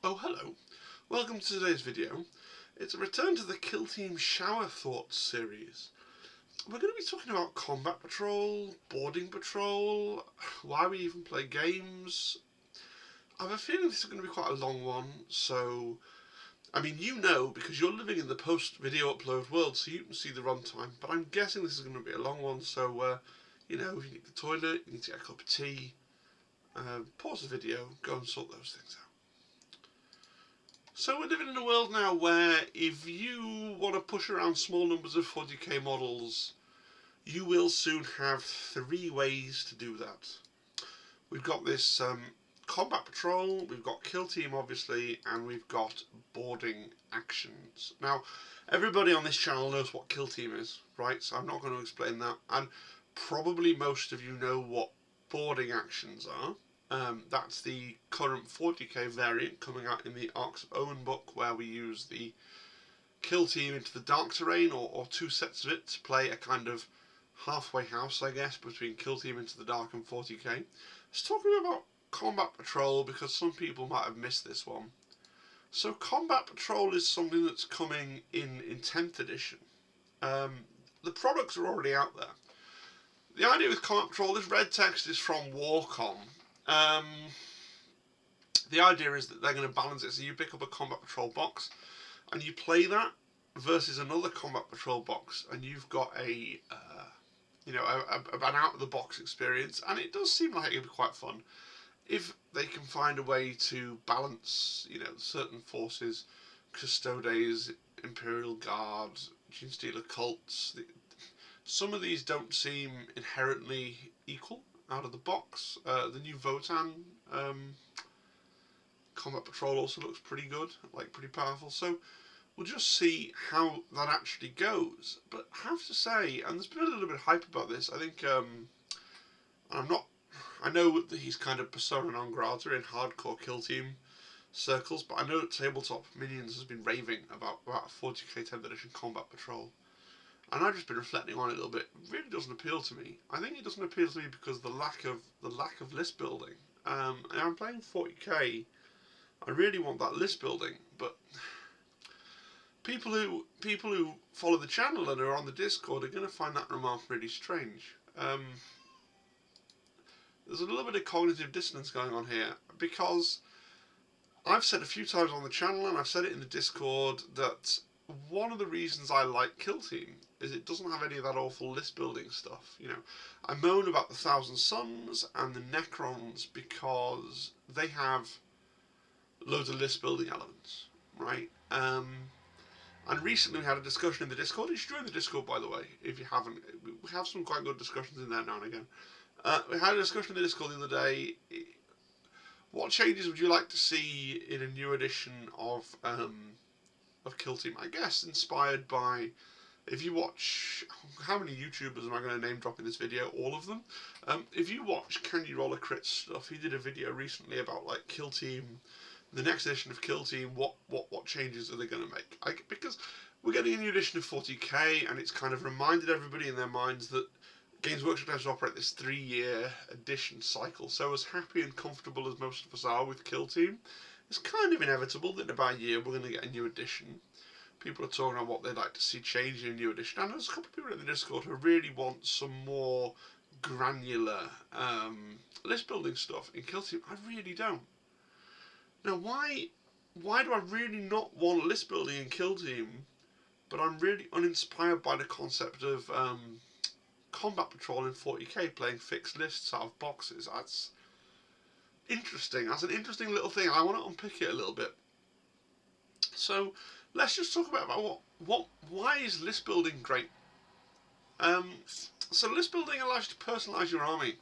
Oh, hello. Welcome to today's video. It's a return to the Kill Team Shower Thoughts series. We're going to be talking about combat patrol, boarding patrol, why we even play games. I have a feeling this is going to be quite a long one, so you know, because you're living in the post-video upload world, so you can see the runtime, but I'm guessing this is going to be a long one, so, if you need the toilet, you need to get a cup of tea, pause the video, go and sort those things out. So we're living in a world now where if you want to push around small numbers of 40k models, you will soon have 3 ways to do that. We've got this combat patrol, we've got kill team obviously, and we've got boarding actions. Now, everybody on this channel knows what kill team is, right? So I'm not going to explain that. And probably most of you know what boarding actions are. That's the current 40k variant coming out in the Arcs of Owen book, where we use the kill team into the dark terrain, or 2 sets of it, to play a kind of halfway house, I guess, between kill team into the dark and 40k. Let's talk about combat patrol, because some people might have missed this one. So combat patrol is something that's coming in 10th edition. The products are already out there. The idea with combat patrol, this red text is from Warcom. The idea is that they're going to balance it, so you pick up a combat patrol box and you play that versus another combat patrol box, and you've got an out of the box experience, and it does seem like it'd be quite fun if they can find a way to balance, certain forces, Custodes, Imperial Guard, Genestealer cults. Some of these don't seem inherently equal out of the box. The new Votan combat patrol also looks pretty good, pretty powerful. So we'll just see how that actually goes. But I have to say, and there's been a little bit of hype about this. I think I know that he's kind of persona non grata in hardcore kill team circles, but I know that Tabletop Minions has been raving about a 40k 10th edition combat patrol. And I've just been reflecting on it a little bit. It really doesn't appeal to me. I think it doesn't appeal to me because of the lack of list building. And I'm playing 40k. I really want that list building, but people who follow the channel and are on the Discord are going to find that remark really strange. There's a little bit of cognitive dissonance going on here, because I've said a few times on the channel, and I've said it in the Discord, that one of the reasons I like Kill Team is it doesn't have any of that awful list building stuff. I moan about the Thousand Suns and the Necrons because they have loads of list building elements, right? And recently we had a discussion in the Discord. You should join the Discord, by the way, if you haven't. We have some quite good discussions in there now and again. We had a discussion in the Discord the other day. What changes would you like to see in a new edition of Kill Team? I guess inspired by, if you watch, how many YouTubers am I going to name drop in this video? All of them. If you watch Can You Roll a Crit stuff, he did a video recently about Kill Team, the next edition of Kill Team. What changes are they going to make? Because we're getting a new edition of 40k, and it's kind of reminded everybody in their minds that Games Workshop has to operate this 3-year edition cycle. So as happy and comfortable as most of us are with Kill Team, it's kind of inevitable that in about a year we're going to get a new edition. People are talking about what they'd like to see change in a new edition, and there's a couple of people in the Discord who really want some more granular list building stuff in Kill Team. I really don't. Now, why do I really not want list building in Kill Team, but I'm really uninspired by the concept of combat patrol in 40k, playing fixed lists out of boxes? That's interesting. That's an interesting little thing. I want to unpick it a little bit. So let's just talk about why is list building great? So list building allows you to personalise your army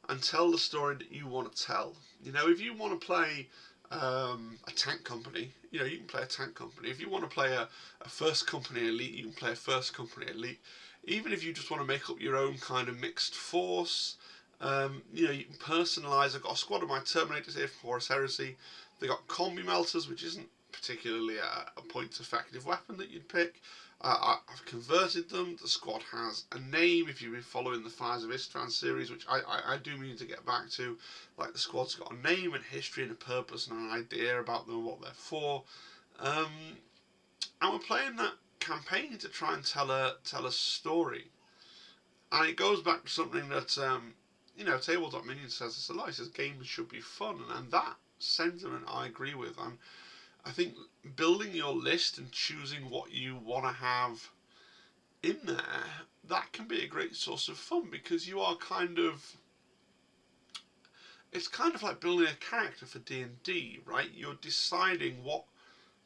and tell the story that you want to tell. If you want to play a tank company, you can play a tank company. If you want to play a first company elite, you can play a first company elite. Even if you just want to make up your own kind of mixed force, you can personalise. I've got a squad of my Terminators here from Horus Heresy. They've got combi melters, which isn't particularly a point effective weapon that you'd pick. I've converted them. The squad has a name. If you've been following the Fires of Istvan series, which I do mean to get back to, like the squad's got a name and history and a purpose and an idea about them and what they're for. Um, and we're playing that campaign to try and tell a story. And it goes back to something that Tabletop Minion says it's a lot. He says games should be fun, and that sentiment I agree with. And I think building your list and choosing what you want to have in there, that can be a great source of fun because you are it's kind of like building a character for D&D, right? You're deciding what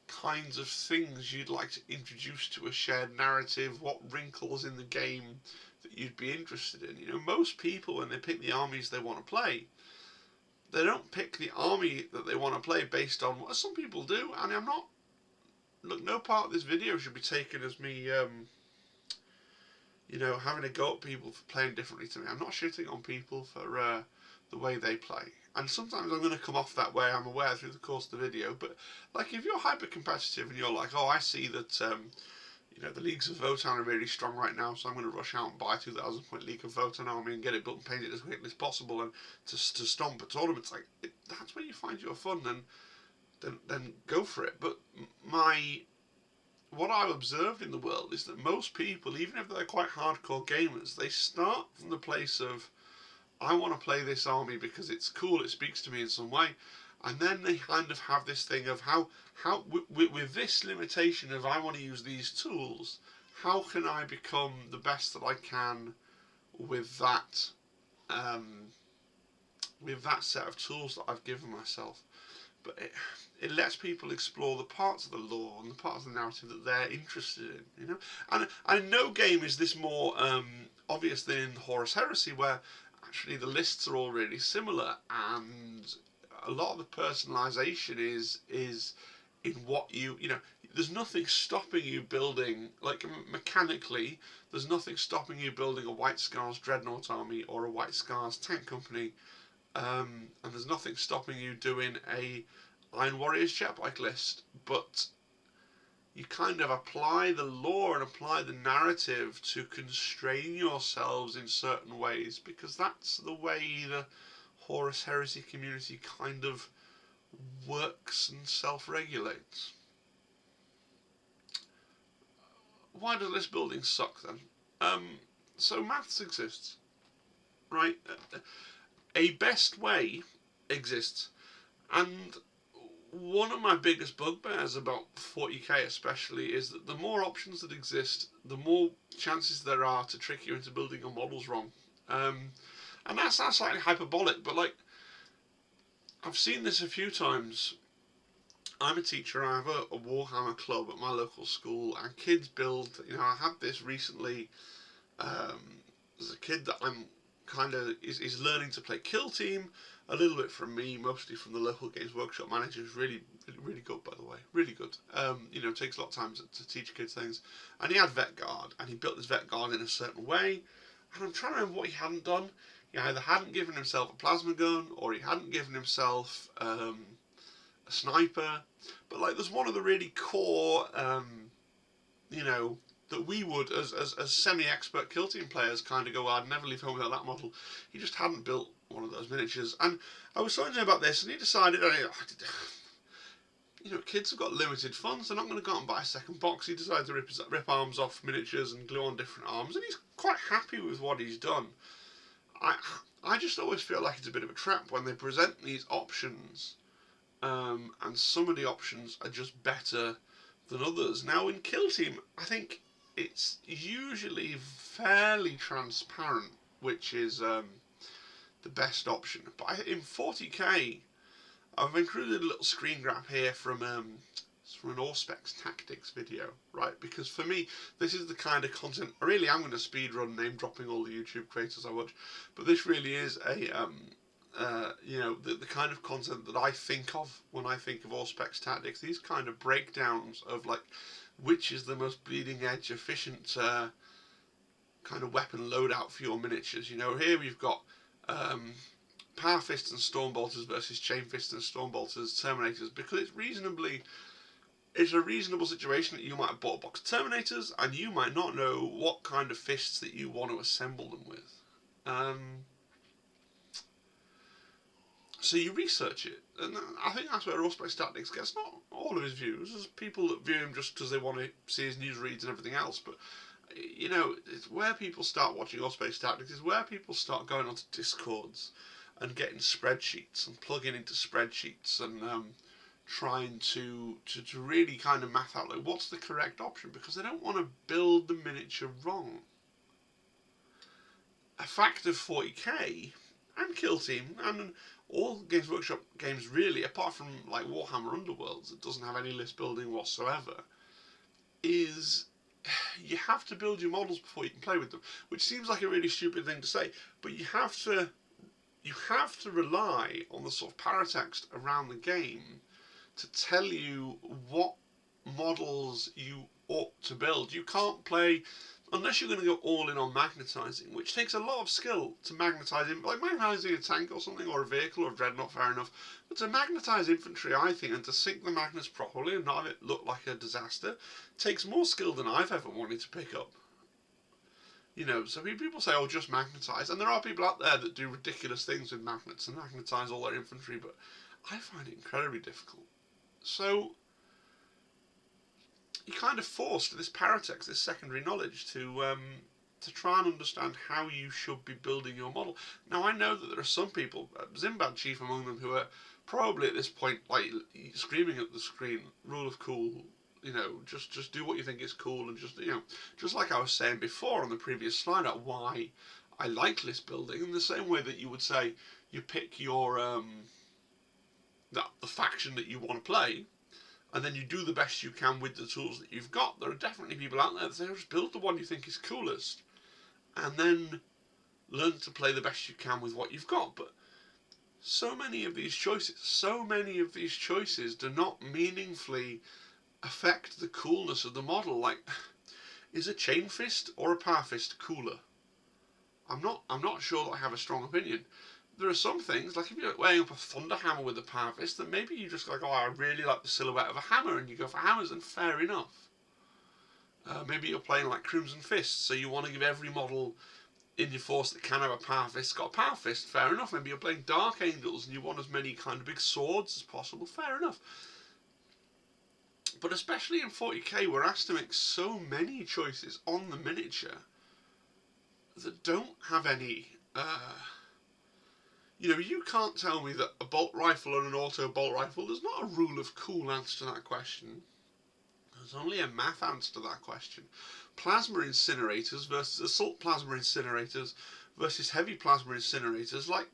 kinds of things you'd like to introduce to a shared narrative, what wrinkles in the game that you'd be interested in. Most people, when they pick the armies they want to play, they don't pick the army that they want to play based on what some people do. And I'm not, look, no part of this video should be taken as me having a go at people for playing differently to me. I'm not shitting on people for the way they play. And sometimes I'm going to come off that way, I'm aware, through the course of the video. But, like, if you're hyper-competitive and you're like, oh, I see that, the leagues of Votan are really strong right now, so I'm going to rush out and buy a 2,000 point League of Votan army and get it built and painted as quickly as possible and to stomp at tournaments, that's where you find your fun, then go for it. But what I've observed in the world is that most people, even if they're quite hardcore gamers, they start from the place of, I want to play this army because it's cool, it speaks to me in some way, and then they kind of have this thing of how with this limitation of I want to use these tools, how can I become the best that I can with that set of tools that I've given myself. But it lets people explore the parts of the lore and the parts of the narrative that they're interested in, And no game is this more obvious than in Horus Heresy, where actually the lists are all really similar, and a lot of the personalisation is in what there's nothing stopping you building, like mechanically, there's nothing stopping you building a White Scars Dreadnought army or a White Scars tank company. And there's nothing stopping you doing a Iron Warriors jetbike list, but you kind of apply the lore and apply the narrative to constrain yourselves in certain ways, because that's the way the Horus Heresy community kind of works and self-regulates. Why does list building suck then? So maths exists, right? A best way exists, and one of my biggest bugbears about 40k especially is that the more options that exist, the more chances there are to trick you into building your models wrong. And that's slightly hyperbolic, but like, I've seen this a few times. I'm a teacher, I have a Warhammer club at my local school, and kids build, I had this recently. There's a kid that I'm kind of is learning to play Kill Team, a little bit from me, mostly from the local Games Workshop manager, who's really good, by the way, really good. Takes a lot of time to teach kids things. And he had Vet Guard, and he built his Vet Guard in a certain way, and I'm trying to remember what he hadn't done. He either hadn't given himself a plasma gun, or he hadn't given himself a sniper. But like, there's one of the really core, that we would, as semi-expert Kill Team players, kind of go, I'd never leave home without that model. He just hadn't built one of those miniatures. And I was talking to him about this, and he decided, kids have got limited funds, they're not going to go out and buy a second box. He decided to rip arms off miniatures and glue on different arms, and he's quite happy with what he's done. I just always feel like it's a bit of a trap when they present these options, and some of the options are just better than others. Now, in Kill Team, I think it's usually fairly transparent which is the best option. But in 40k, I've included a little screen grab here from an Auspex Tactics video, right? Because for me, this is the kind of content I really am going to speedrun, name dropping all the YouTube creators I watch. But this really is a the kind of content that I think of when I think of Auspex Tactics. These kind of breakdowns of like, which is the most bleeding edge efficient kind of weapon loadout for your miniatures. Here we've got Power Fists and Stormbolters versus Chain Fists and Stormbolters, Terminators, because it's reasonably it's a reasonable situation that you might have bought a box of Terminators and you might not know what kind of fists that you want to assemble them with. So you research it, and I think that's where Auspex Tactics gets not all of his views. There's people that view him just because they want to see his news reads and everything else, but you know, it's where people start watching Auspex Tactics is where people start going onto Discords and getting spreadsheets and plugging into spreadsheets and trying to really kind of math out like what's the correct option, because they don't want to build the miniature wrong. A fact of 40k and Kill Team and all Games Workshop games really, apart from like Warhammer Underworlds that doesn't have any list building whatsoever, is you have to build your models before you can play with them, which seems like a really stupid thing to say, but you have to rely on the sort of paratext around the game to tell you what models you ought to build. You can't play unless you're going to go all in on magnetizing, which takes a lot of skill to magnetize in, like magnetizing a tank or something, or a vehicle or a dreadnought, fair enough. But to magnetize infantry, I think, and to sync the magnets properly and not have it look like a disaster, takes more skill than I've ever wanted to pick up. You know, so people say, oh, just magnetize, and there are people out there that do ridiculous things with magnets and magnetize all their infantry, but I find it incredibly difficult. So you're kind of forced to this paratext, this secondary knowledge, to try and understand how you should be building your model. Now, I know that there are some people, Zimbad chief among them, who are probably at this point like screaming at the screen, rule of cool, you know, just do what you think is cool, and just, you know, just like I was saying before on the previous slide about why I like list building, in the same way that you would say you pick your the faction that you want to play, and then you do the best you can with the tools that you've got. There are definitely people out there that say, oh, just build the one you think is coolest, and then learn to play the best you can with what you've got. But so many of these choices do not meaningfully affect the coolness of the model. Like, is a chain fist or a power fist cooler? I'm not sure that I have a strong opinion. There are some things, like if you're weighing up a thunder hammer with a power fist, then maybe you just like, oh, I really like the silhouette of a hammer, and you go for hammers, and fair enough. Maybe you're playing like Crimson Fist, so you want to give every model in your force that can have a power fist got a power fist, fair enough. Maybe you're playing Dark Angels and you want as many kind of big swords as possible, fair enough. But especially in 40k, we're asked to make so many choices on the miniature that don't have any you know, you can't tell me that a bolt rifle and an auto bolt rifle, there's not a rule of cool answer to that question. There's only a math answer to that question. Plasma incinerators versus assault plasma incinerators versus heavy plasma incinerators, like,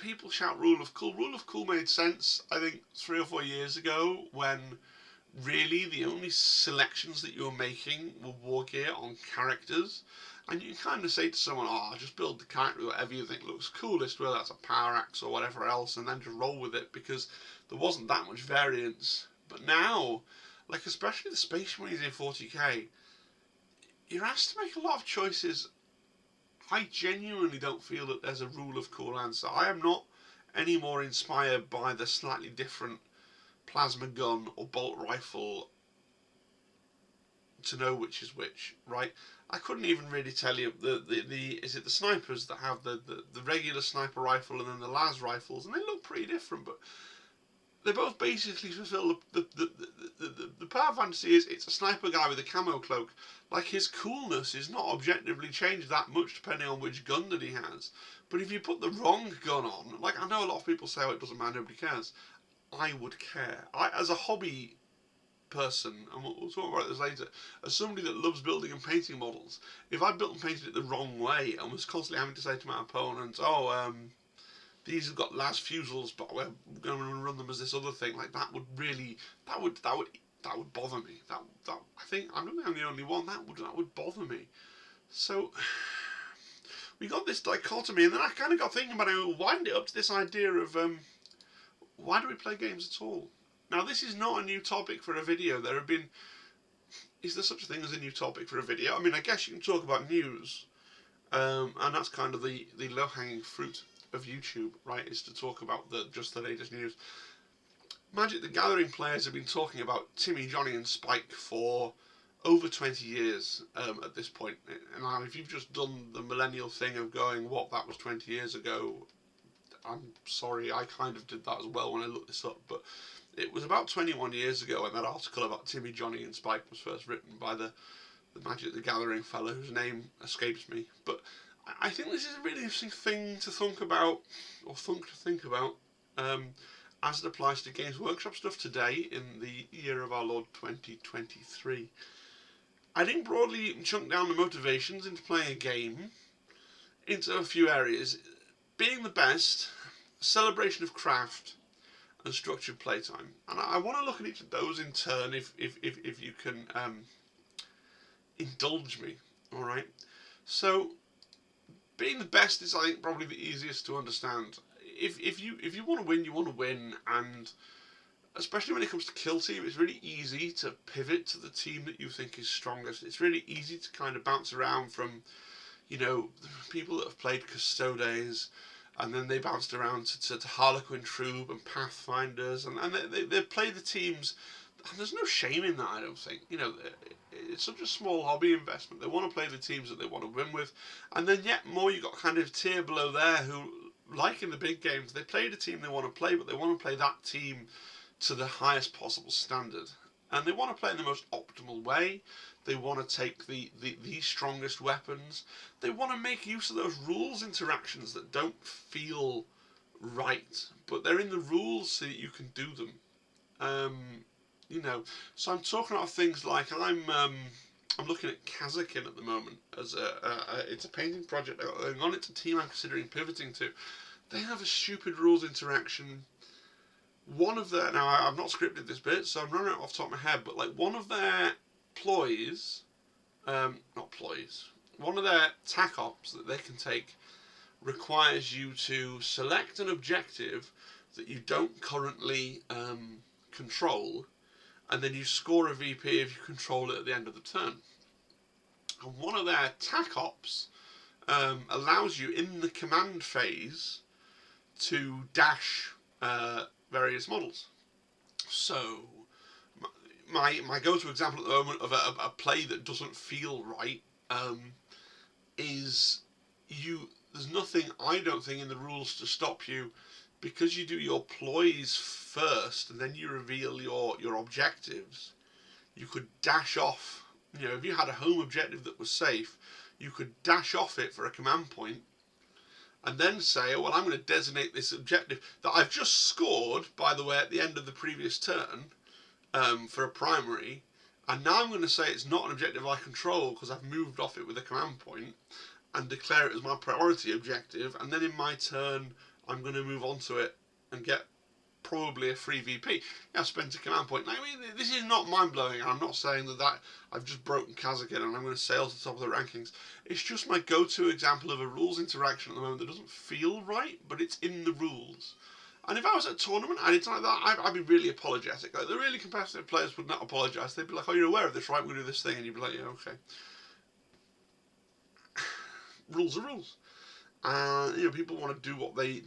people shout rule of cool. Rule of cool made sense, I think, 3 or 4 years ago, when really the only selections that you were making were war gear on characters. And you kind of say to someone, oh, just build the character whatever you think looks coolest, whether that's a power axe or whatever else, and then just roll with it, because there wasn't that much variance. But now, like especially the Space Marines in 40k, you're asked to make a lot of choices. I genuinely don't feel that there's a rule of cool answer. I am not any more inspired by the slightly different plasma gun or bolt rifle to know which is which, right? I couldn't even really tell you the is it the snipers that have the regular sniper rifle and then the las rifles, and they look pretty different, but they both basically fulfill the power fantasy. Is it's a sniper guy with a camo cloak. Like, his coolness is not objectively changed that much depending on which gun that he has. But if you put the wrong gun on, like, I know a lot of people say, oh, it doesn't matter, nobody cares. I would care. As a hobby person, and we'll talk about this later, as somebody that loves building and painting models, if I built and painted it the wrong way and was constantly having to say to my opponents, oh, these have got las fusils, but we're going to run them as this other thing, like, that would really, that would bother me. That I think I'm the only one that would bother me. So we got this dichotomy, and then I kind of got thinking about it, wind it up to this idea of why do we play games at all? Now, this is not a new topic for a video. There have been... Is there such a thing as a new topic for a video? I mean, I guess you can talk about news, and that's kind of the low-hanging fruit. of YouTube, right, is to talk about just the latest news. Magic the Gathering players have been talking about Timmy, Johnny, and Spike for over 20 years at this point. And now, if you've just done the millennial thing of going, what, that was 20 years ago, I'm sorry, I kind of did that as well when I looked this up. But it was about 21 years ago when that article about Timmy, Johnny, and Spike was first written by the Magic the Gathering fellow whose name escapes me. But I think this is a really interesting thing to think about, as it applies to Games Workshop stuff today in the year of our Lord 2023. I think broadly you can chunk down the motivations into playing a game into a few areas. Being the best, celebration of craft, and structured playtime. And I want to look at each of those in turn if you can indulge me. Alright? So, being the best is, I think, probably the easiest to understand. If you want to win, you want to win, and especially when it comes to kill team, it's really easy to pivot to the team that you think is strongest. It's really easy to kind of bounce around from, people that have played Custodes, and then they bounced around to Harlequin Troop and Pathfinders, and they play the teams, and there's no shame in that, I don't think. It's such a small hobby investment. They want to play the teams that they want to win with, and then yet more you got kind of tier below there who, like in the big games, they play the team they want to play, but they want to play that team to the highest possible standard. And they want to play in the most optimal way. They want to take the strongest weapons. They want to make use of those rules interactions that don't feel right, but they're in the rules so that you can do them. So I'm talking about things like I'm looking at Kazakin at the moment as it's a painting project going on. It's a team I'm considering pivoting to. They have a stupid rules interaction. Now I've not scripted this bit, so I'm running it off the top of my head, but like one of their one of their tac ops that they can take requires you to select an objective that you don't currently control, and then you score a VP if you control it at the end of the turn. And one of their tac ops allows you in the command phase to dash various models. So my go-to example at the moment of a play that doesn't feel right is there's nothing, I don't think, in the rules to stop you, because you do your ploys first and then you reveal your objectives. You could dash off, if you had a home objective that was safe, you could dash off it for a command point and then say, well, I'm going to designate this objective that I've just scored, by the way, at the end of the previous turn for a primary, and now I'm going to say it's not an objective I control because I've moved off it with a command point, and declare it as my priority objective, and then in my turn I'm going to move on to it and get probably a free VP. I spent a command point. Now, I mean, this is not mind-blowing. I'm not saying that I've just broken Kazakin and I'm going to sail to the top of the rankings. It's just my go-to example of a rules interaction at the moment that doesn't feel right, but it's in the rules. And if I was at a tournament and it's like that, I'd be really apologetic. Like, the really competitive players would not apologise. They'd be like, oh, you're aware of this, right? We're going to do this thing. And you'd be like, yeah, okay. Rules are rules. People want to do what they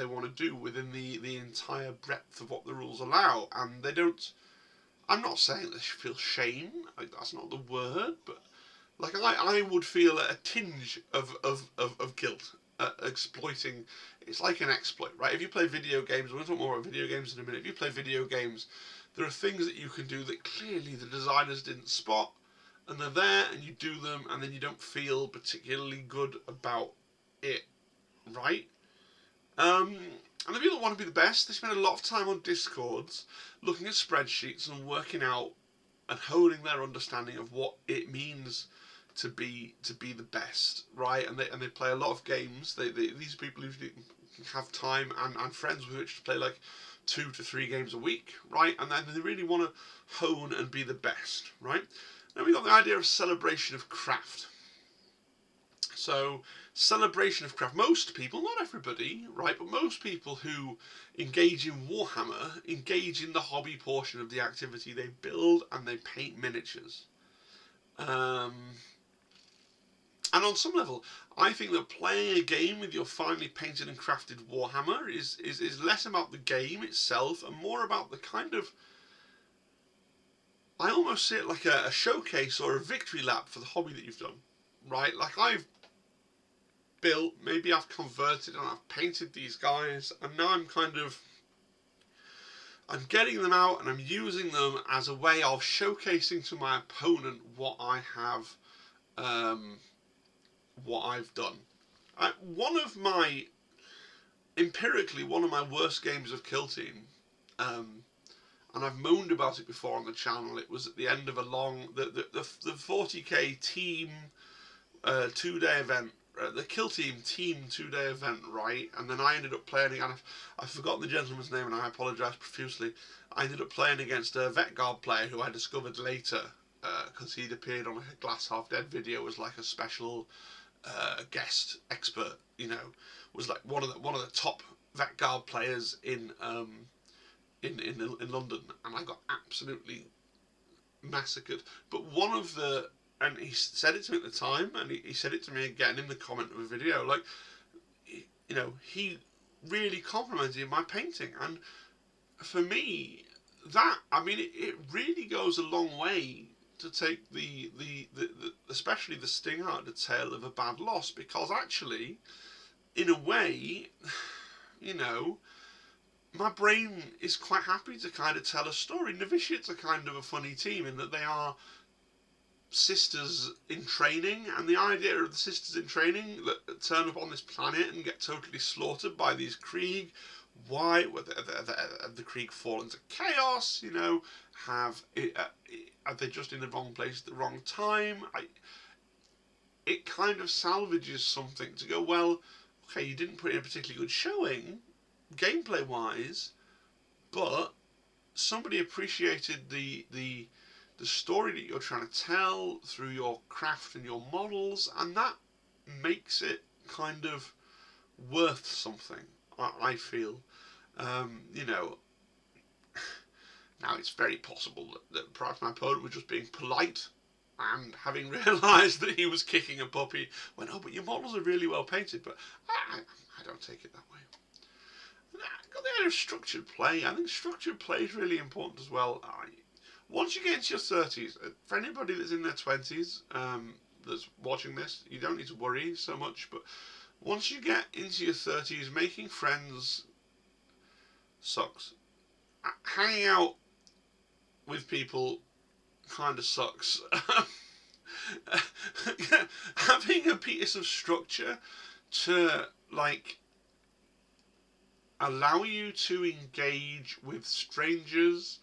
want to do within the entire breadth of what the rules allow, and they don't. I'm not saying they should feel shame. That's not the word, but like I would feel a tinge of guilt at exploiting. It's like an exploit, right? If you play video games, we're going to talk more about video games in a minute. If you play video games, there are things that you can do that clearly the designers didn't spot. And they're there, and you do them, and then you don't feel particularly good about it, right? And the people that want to be the best, they spend a lot of time on Discords, looking at spreadsheets and working out and honing their understanding of what it means to be the best, right? And they play a lot of games. These people usually have time and friends with which to play like 2 to 3 games a week, right? And then they really want to hone and be the best, right? Then we've got the idea of celebration of craft. So, celebration of craft. Most people, not everybody, right, but most people who engage in Warhammer engage in the hobby portion of the activity. They build and they paint miniatures. And on some level, I think that playing a game with your finely painted and crafted Warhammer is less about the game itself and more about the kind of... I almost see it like a showcase or a victory lap for the hobby that you've done, right? Like I've built, maybe I've converted and I've painted these guys, and now I'm getting them out and I'm using them as a way of showcasing to my opponent what I have, what I've done. Empirically, one of my worst games of Kill Team, and I've moaned about it before on the channel. It was at the end of a long, the 40k team 2-day event, the Kill Team 2-day event, right? And then I ended up playing, and I've forgotten the gentleman's name, and I apologise profusely. I ended up playing against a Vetguard player who I discovered later, because he'd appeared on a Glass Half Dead video as like a special guest expert. You know, was like one of the top Vetguard players in London, and I got absolutely massacred. But and he said it to me at the time, and he said it to me again in the comment of a video, like, you know, he really complimented my painting. And for me, I mean, it really goes a long way to take the especially the sting out of the tail of a bad loss, because actually, in a way, you know, my brain is quite happy to kind of tell a story. Novitiates are kind of a funny team in that they are sisters in training, and the idea of the sisters in training that turn up on this planet and get totally slaughtered by these Krieg. Why the Krieg fall into chaos? You know, are they just in the wrong place at the wrong time? It kind of salvages something to go, well, okay, you didn't put in a particularly good showing, gameplay wise, but somebody appreciated the story that you're trying to tell through your craft and your models, and that makes it kind of worth something, I feel. You know, now it's very possible that perhaps my opponent was just being polite, and having realised that he was kicking a puppy, went, oh, but your models are really well painted. But I don't take it that way. I've got the idea of structured play. I think structured play is really important as well. Once you get into your 30s, for anybody that's in their 20s that's watching this, you don't need to worry so much, but once you get into your 30s, making friends sucks. Hanging out with people kind of sucks. Having a piece of structure to, like, allow you to engage with strangers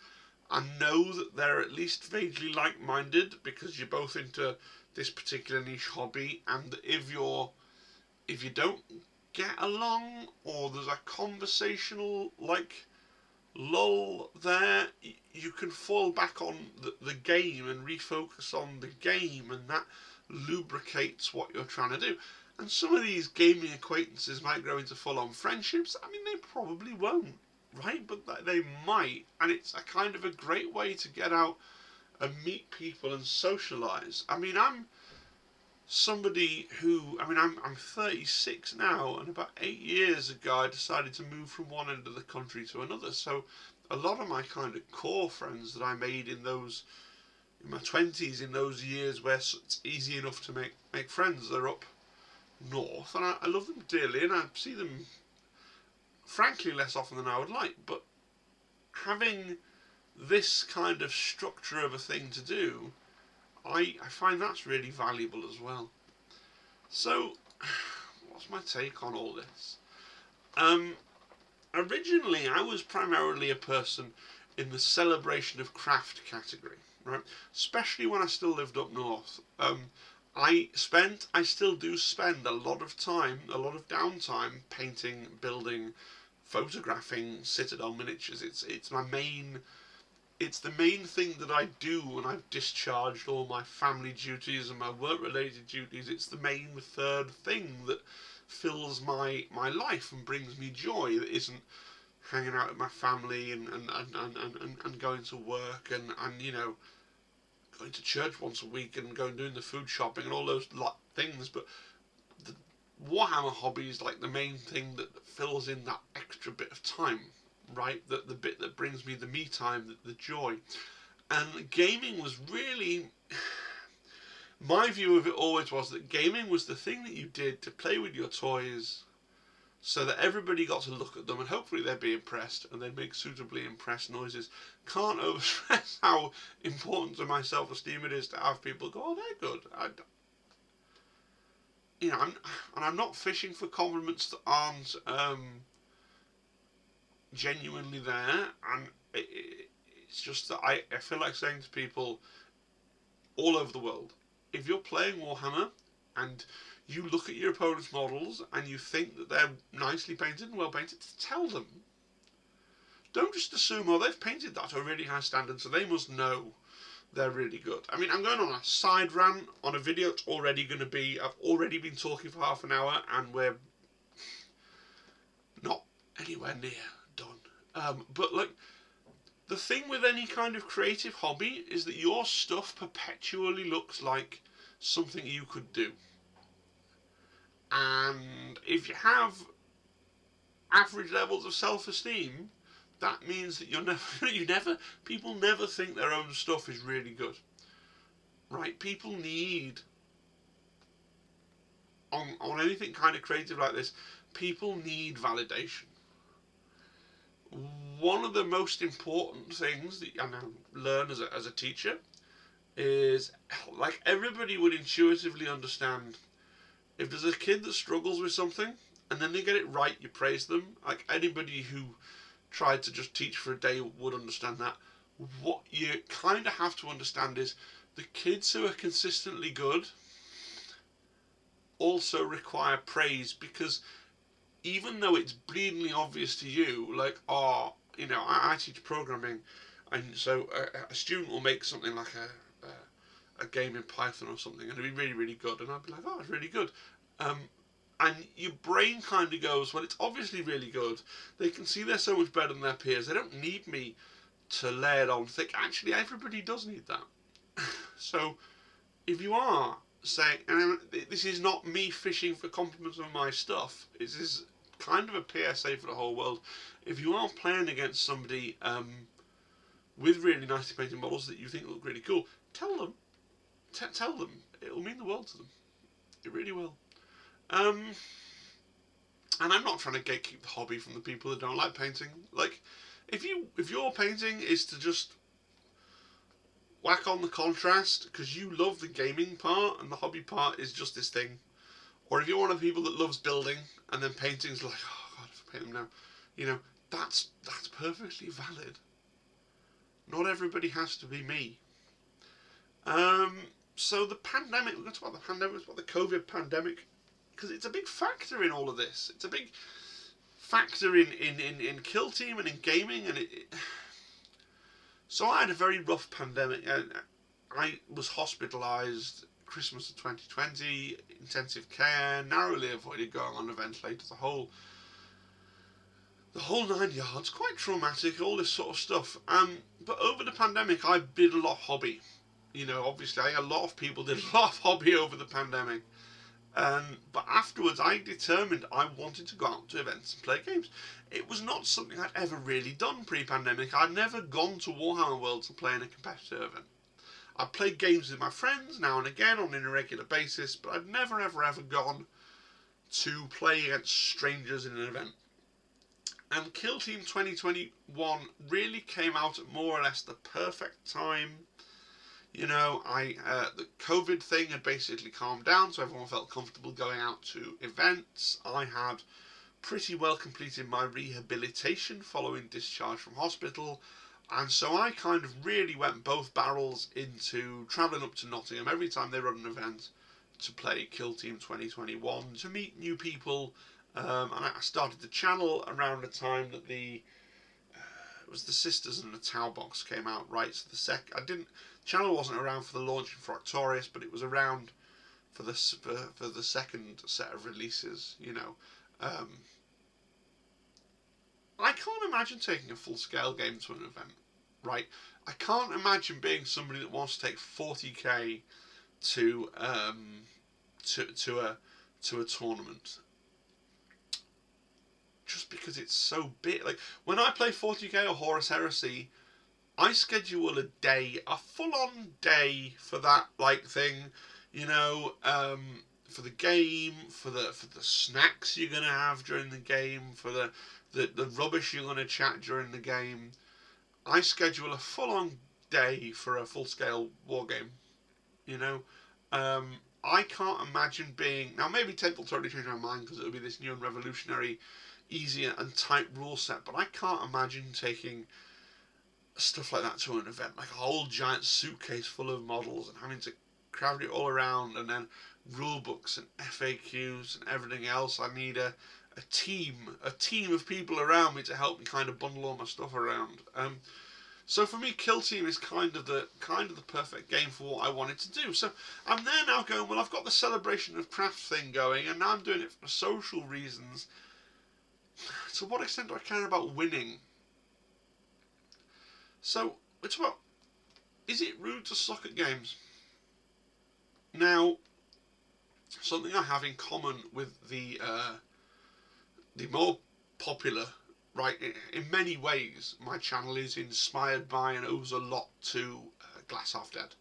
and know that they're at least vaguely like-minded because you're both into this particular niche hobby, and if you don't get along, or there's a conversational like lull there, you can fall back on the game and refocus on the game, and that lubricates what you're trying to do. And some of these gaming acquaintances might grow into full-on friendships. I mean, they probably won't, right? But they might, and it's a kind of a great way to get out and meet people and socialise. I mean, I'm somebody who, I mean, I'm 36 now, and about 8 years ago I decided to move from one end of the country to another. So a lot of my kind of core friends that I made in my 20s, in those years where it's easy enough to make friends, they're up north, and I love them dearly, and I see them frankly less often than I would like. But having this kind of structure of a thing to do, I find that's really valuable as well. So, what's my take on all this? Originally, I was primarily a person in the celebration of craft category, right? Especially when I still lived up north. I still do spend a lot of time, a lot of downtime painting, building, photographing Citadel miniatures. It's the main thing that I do when I've discharged all my family duties and my work-related duties. It's the main third thing that fills my life and brings me joy, that isn't hanging out with my family and going to work and you know, going to church once a week and going doing the food shopping and all those things, but the Warhammer hobby is like the main thing that fills in that extra bit of time, right? The bit that brings me the me time, the joy. And gaming was really, my view of it always was that gaming was the thing that you did to play with your toys so that everybody got to look at them and hopefully they'd be impressed and they'd make suitably impressed noises. Can't overstress how important to my self-esteem it is to have people go, oh, they're good. I'm not fishing for compliments that aren't genuinely there, and it's just that I feel like saying to people all over the world, if you're playing Warhammer and you look at your opponent's models and you think that they're nicely painted and well painted, tell them. Don't just assume, oh, they've painted that to a really high standard, so they must know they're really good. I mean, I'm going on a side rant on a video that's already going to be, I've already been talking for half an hour and we're not anywhere near done. But like, the thing with any kind of creative hobby is that your stuff perpetually looks like something you could do. And if you have average levels of self-esteem, that means that people never think their own stuff is really good. Right? People need, on anything kind of creative like this, people need validation. One of the most important things that I learn as a teacher is, like, everybody would intuitively understand if there's a kid that struggles with something and then they get it right, you praise them. Like, anybody who tried to just teach for a day would understand that. What you kind of have to understand is the kids who are consistently good also require praise, because even though it's bleedingly obvious to you, like, I teach programming, and so a student will make something like a game in Python or something, and it'll be really, really good, and I'll be like, oh, it's really good. And your brain kind of goes, well, it's obviously really good. They can see they're so much better than their peers. They don't need me to lay it on thick. Actually, everybody does need that. So, if you are saying, and this is not me fishing for compliments on my stuff, this is kind of a PSA for the whole world. If you are playing against somebody with really nicely painted models that you think look really cool, tell them. Tell them. It'll mean the world to them. It really will. And I'm not trying to gatekeep the hobby from the people that don't like painting. Like, if your painting is to just whack on the contrast because you love the gaming part and the hobby part is just this thing, or if you're one of the people that loves building and then painting's like, oh god, if I paint them now, that's perfectly valid. Not everybody has to be me. So the pandemic, we're going to talk about the pandemic, let's talk about the COVID pandemic, because it's a big factor in all of this. It's a big factor in Kill Team and in gaming, and so I had a very rough pandemic. I was hospitalised Christmas of 2020, intensive care, narrowly avoided going on a ventilator, the whole 9 yards, quite traumatic, all this sort of stuff. But over the pandemic, I did a lot of hobby. Obviously, a lot of people did a lot of hobby over the pandemic. But afterwards, I determined I wanted to go out to events and play games. It was not something I'd ever really done pre-pandemic. I'd never gone to Warhammer Worlds to play in a competitive event. I played games with my friends now and again on an irregular basis, but I'd never ever gone to play against strangers in an event. And Kill Team 2021 really came out at more or less the perfect time. The COVID thing had basically calmed down, so everyone felt comfortable going out to events. I had pretty well completed my rehabilitation following discharge from hospital, and so I kind of really went both barrels into travelling up to Nottingham every time they run an event to play Kill Team 2021, to meet new people, and I started the channel around the time that it was the Sisters and the Tau box came out, right? So channel wasn't around for the launch for Arctorias, but it was around for the second set of releases. I can't imagine taking a full scale game to an event, right? I can't imagine being somebody that wants to take 40k to to a tournament, just because it's so big. Like when I play 40k or Horus Heresy, I schedule a day, a full-on day for that like thing, you know, for the game, for the snacks you're gonna have during the game, for the rubbish you're gonna chat during the game. I schedule a full-on day for a full-scale war game, you know. Um, I can't imagine being now. Maybe Ted will totally change my mind because it'll be this new and revolutionary, easier and tight rule set. But I can't imagine taking stuff like that to an event, like a whole giant suitcase full of models and having to crowd it all around, and then rule books and FAQs and everything else. I need a team of people around me to help me kind of bundle all my stuff around. So for me, Kill Team is kind of the perfect game for what I wanted to do. So I'm there now going, well, I've got the celebration of craft thing going, and now I'm doing it for social reasons. To what extent do I care about winning? So it's about, is it rude to suck at games? Now, something I have in common with the more popular, right? In many ways, my channel is inspired by and owes a lot to Glass Half Dead,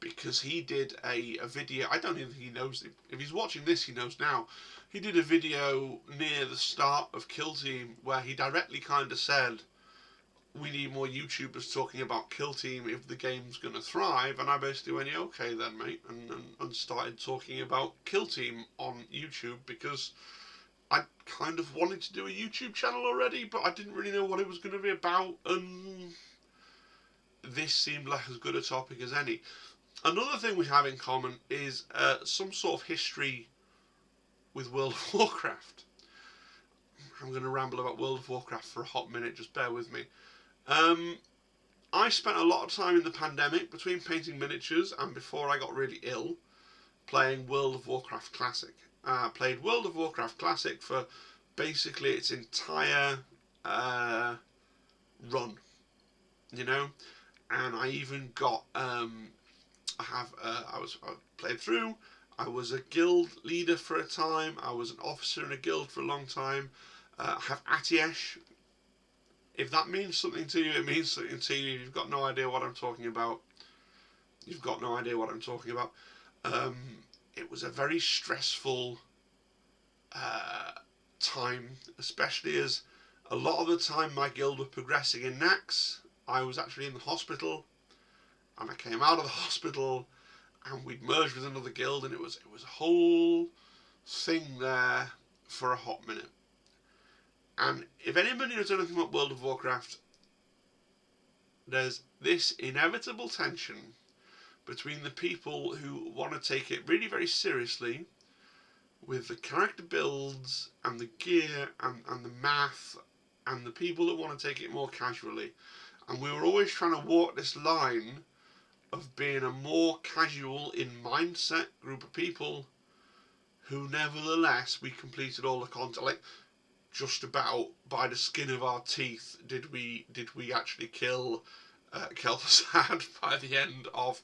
because he did a video. I don't even think he knows. If he's watching this, he knows now. He did a video near the start of Kill Team where he directly kind of said, we need more YouTubers talking about Kill Team if the game's going to thrive. And I basically went, yeah, okay then, mate, and started talking about Kill Team on YouTube, because I kind of wanted to do a YouTube channel already, but I didn't really know what it was going to be about, and this seemed like as good a topic as any. Another thing we have in common is some sort of history with World of Warcraft. I'm going to ramble about World of Warcraft for a hot minute, just bear with me. I spent a lot of time in the pandemic, between painting miniatures and before I got really ill, playing World of Warcraft Classic. Played World of Warcraft Classic for basically its entire run, you know, and I even got I played through. I was a guild leader for a time. I was an officer in a guild for a long time. I have Atiesh. If that means something to you, it means something to you. You've got no idea what I'm talking about. You've got no idea what I'm talking about. It was a very stressful time, especially as a lot of the time my guild were progressing in Nax. I was actually in the hospital, and I came out of the hospital, and we'd merged with another guild, and it was a whole thing there for a hot minute. And if anybody knows anything about World of Warcraft, there's this inevitable tension between the people who want to take it really very seriously with the character builds and the gear and the math, and the people that want to take it more casually. And we were always trying to walk this line of being a more casual in mindset group of people who nevertheless we completed all the content. Like, just about by the skin of our teeth did we actually kill Kel'Thuzad by the end of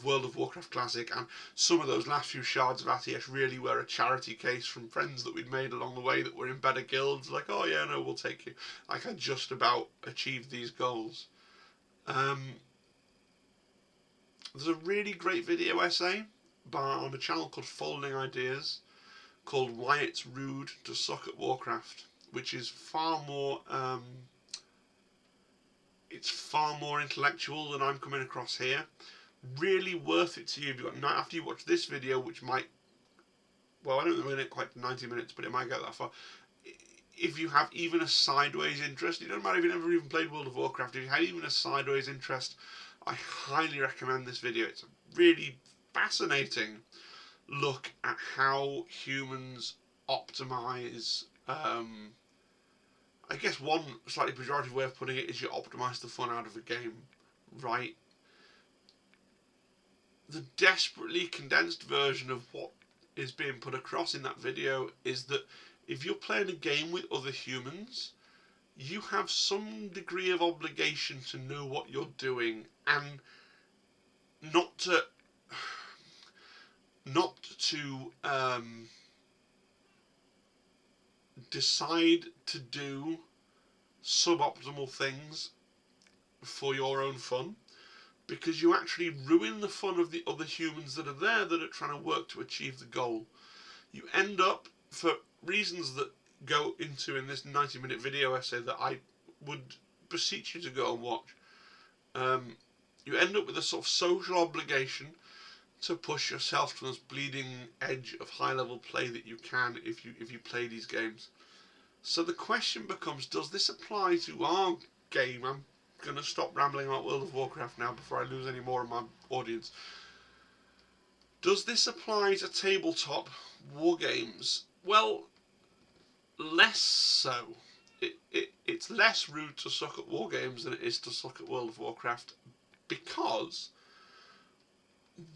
World of Warcraft Classic, and some of those last few shards of Atiesh really were a charity case from friends that we'd made along the way that were in better guilds, like, oh yeah, no, we'll take you. Like, I just about achieved these goals. There's a really great video essay on a channel called Folding Ideas called Why It's Rude to Suck at Warcraft, which is far more intellectual than I'm coming across here. Really worth it to you if you got, after you watch this video, which might, well, I don't think we're going to get quite 90 minutes, but it might go that far. If you have even a sideways interest, it doesn't matter if you've never even played World of Warcraft, if you have even a sideways interest, I highly recommend this video. It's a really fascinating look at how humans optimize. I guess one slightly pejorative way of putting it is you optimize the fun out of a game, right? The desperately condensed version of what is being put across in that video is that if you're playing a game with other humans, you have some degree of obligation to know what you're doing, and not not to decide to do suboptimal things for your own fun, because you actually ruin the fun of the other humans that are there that are trying to work to achieve the goal. You end up, for reasons that go into in this 90-minute video essay that I would beseech you to go and watch, you end up with a sort of social obligation to push yourself to the bleeding edge of high-level play that you can if you play these games. So the question becomes, does this apply to our game? I'm going to stop rambling about World of Warcraft now before I lose any more of my audience. Does this apply to tabletop war games? Well, less so. It's less rude to suck at war games than it is to suck at World of Warcraft, because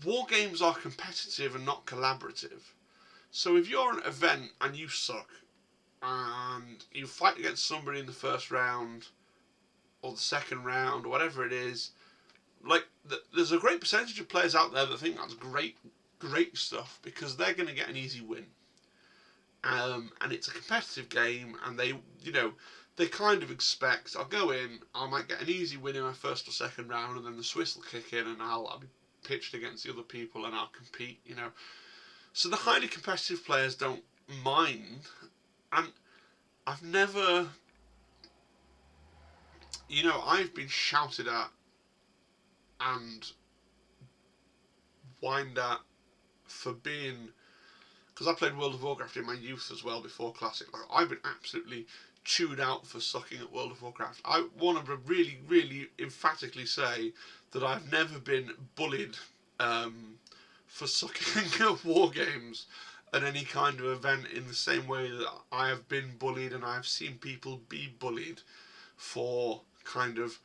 war games are competitive and not collaborative. So if you're at an event and you suck, and you fight against somebody in the first round or the second round or whatever it is, like there's a great percentage of players out there that think that's great stuff, because they're going to get an easy win. And it's a competitive game, and they kind of expect, I'll go in, I might get an easy win in my first or second round, and then the Swiss will kick in, and I'll be pitched against the other people, and I'll compete. So the highly competitive players don't mind, and I've never, I've been shouted at and whined at for being, because I played World of Warcraft in my youth as well before Classic. Like, I've been absolutely chewed out for sucking at World of Warcraft. I want to really, really emphatically say that I've never been bullied for sucking at war games at any kind of event in the same way that I have been bullied, and I've seen people be bullied for kind of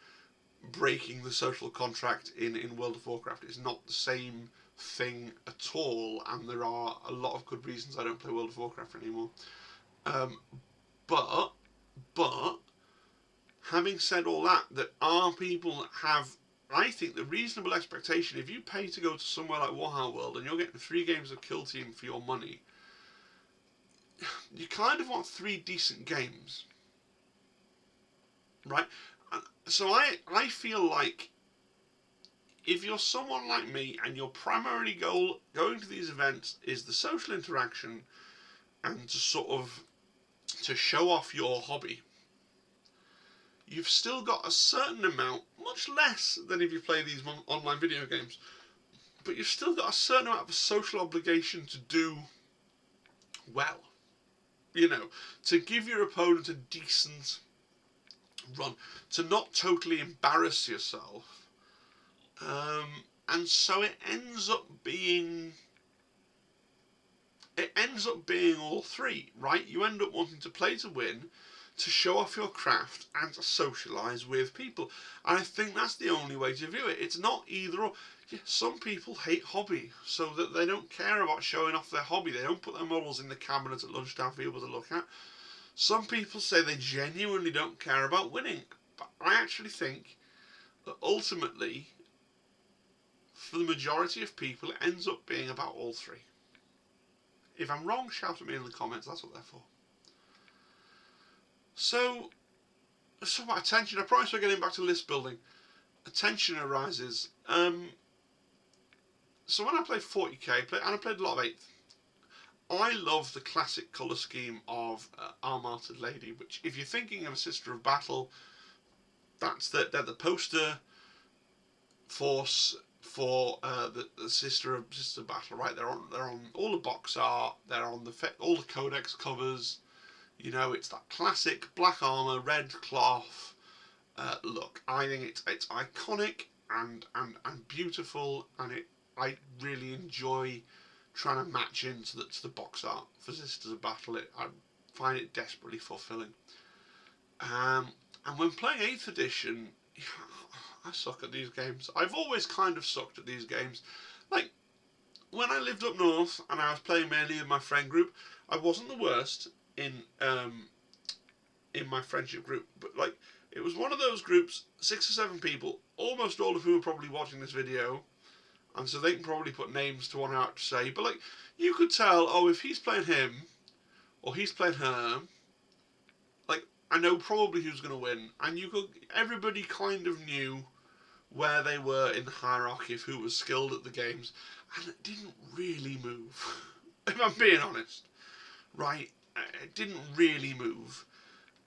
breaking the social contract in World of Warcraft. It's not the same thing at all, and there are a lot of good reasons I don't play World of Warcraft anymore. But having said all that, there are people that have, I think, the reasonable expectation. If you pay to go to somewhere like Warhammer World and you're getting 3 games of Kill Team for your money, you kind of want 3 decent games, right? So I feel like if you're someone like me and your primary goal going to these events is the social interaction and to show off your hobby, you've still got a certain amount, much less than if you play these online video games, but you've still got a certain amount of social obligation to do well. To give your opponent a decent run, to not totally embarrass yourself. And so it ends up being all 3, right? You end up wanting to play to win, to show off your craft, and to socialise with people. And I think that's the only way to view it. It's not either or. Yeah, some people hate hobby, so that they don't care about showing off their hobby. They don't put their models in the cabinet at lunchtime for people to look at. Some people say they genuinely don't care about winning. But I actually think that ultimately, for the majority of people, it ends up being about all 3. If I'm wrong, shout at me in the comments. That's what they're for. So about attention. I promise we're getting back to list building. Attention arises. So when I played 40k, and I played a lot of 8th, I love the classic colour scheme of Armated Lady, which, if you're thinking of a Sister of Battle, they're the poster force for the Sister of Battle, right? They're on all the box art. They're on all the codex covers. It's that classic black armor, red cloth look. I think it's iconic and beautiful, and I really enjoy trying to match into the box art for Sisters of Battle. I find it desperately fulfilling. And when playing 8th edition, I suck at these games. I've always kind of sucked at these games. Like, when I lived up north and I was playing mainly with my friend group, I wasn't the worst in my friendship group, but like, it was one of those groups, 6 or 7 people, almost all of whom are probably watching this video. and so they can probably put names to what I have to say. But like, you could tell, oh, if he's playing him or he's playing her, like, I know probably who's going to win, and everybody kind of knew where they were in the hierarchy of who was skilled at the games, and it didn't really move. If I'm being honest, right? It didn't really move.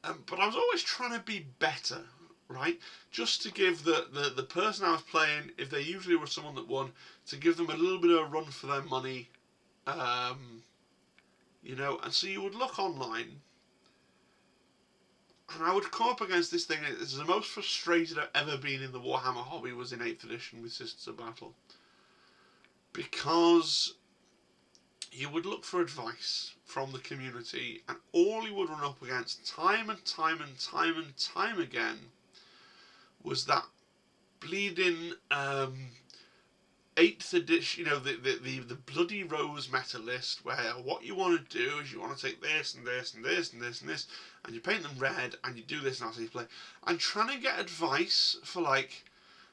But I was always trying to be better, right? Just to give the person I was playing, if they usually were someone that won, to give them a little bit of a run for their money, And so you would look online, and I would come up against this thing. It's the most frustrated I've ever been in the Warhammer hobby was in 8th edition with Sisters of Battle. Because you would look for advice from the community, and all you would run up against time and time and time and time again was that bleeding 8th edition, the Bloody Rose meta list, where what you want to do is you want to take this and this and this and this and this, and you paint them red, and you do this, and that's how you play. I'm trying to get advice for, like,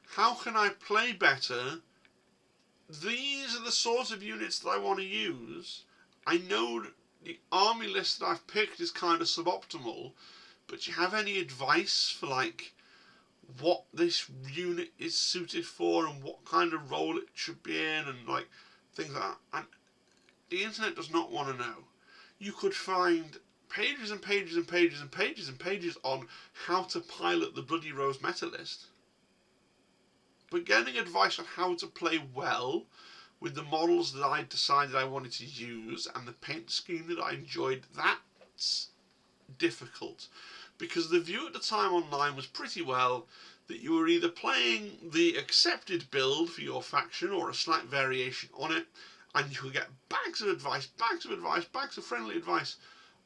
how can I play better? These are the sorts of units that I want to use. I know the army list that I've picked is kind of suboptimal, but do you have any advice for, like, what this unit is suited for and what kind of role it should be in and, like, things like that? And the internet does not want to know. You could find pages and pages and pages and pages and pages on how to pilot the Bloody Rose meta list. But getting advice on how to play well with the models that I decided I wanted to use and the paint scheme that I enjoyed, that's difficult. Because the view at the time online was pretty well that you were either playing the accepted build for your faction or a slight variation on it, and you could get bags of advice, bags of friendly advice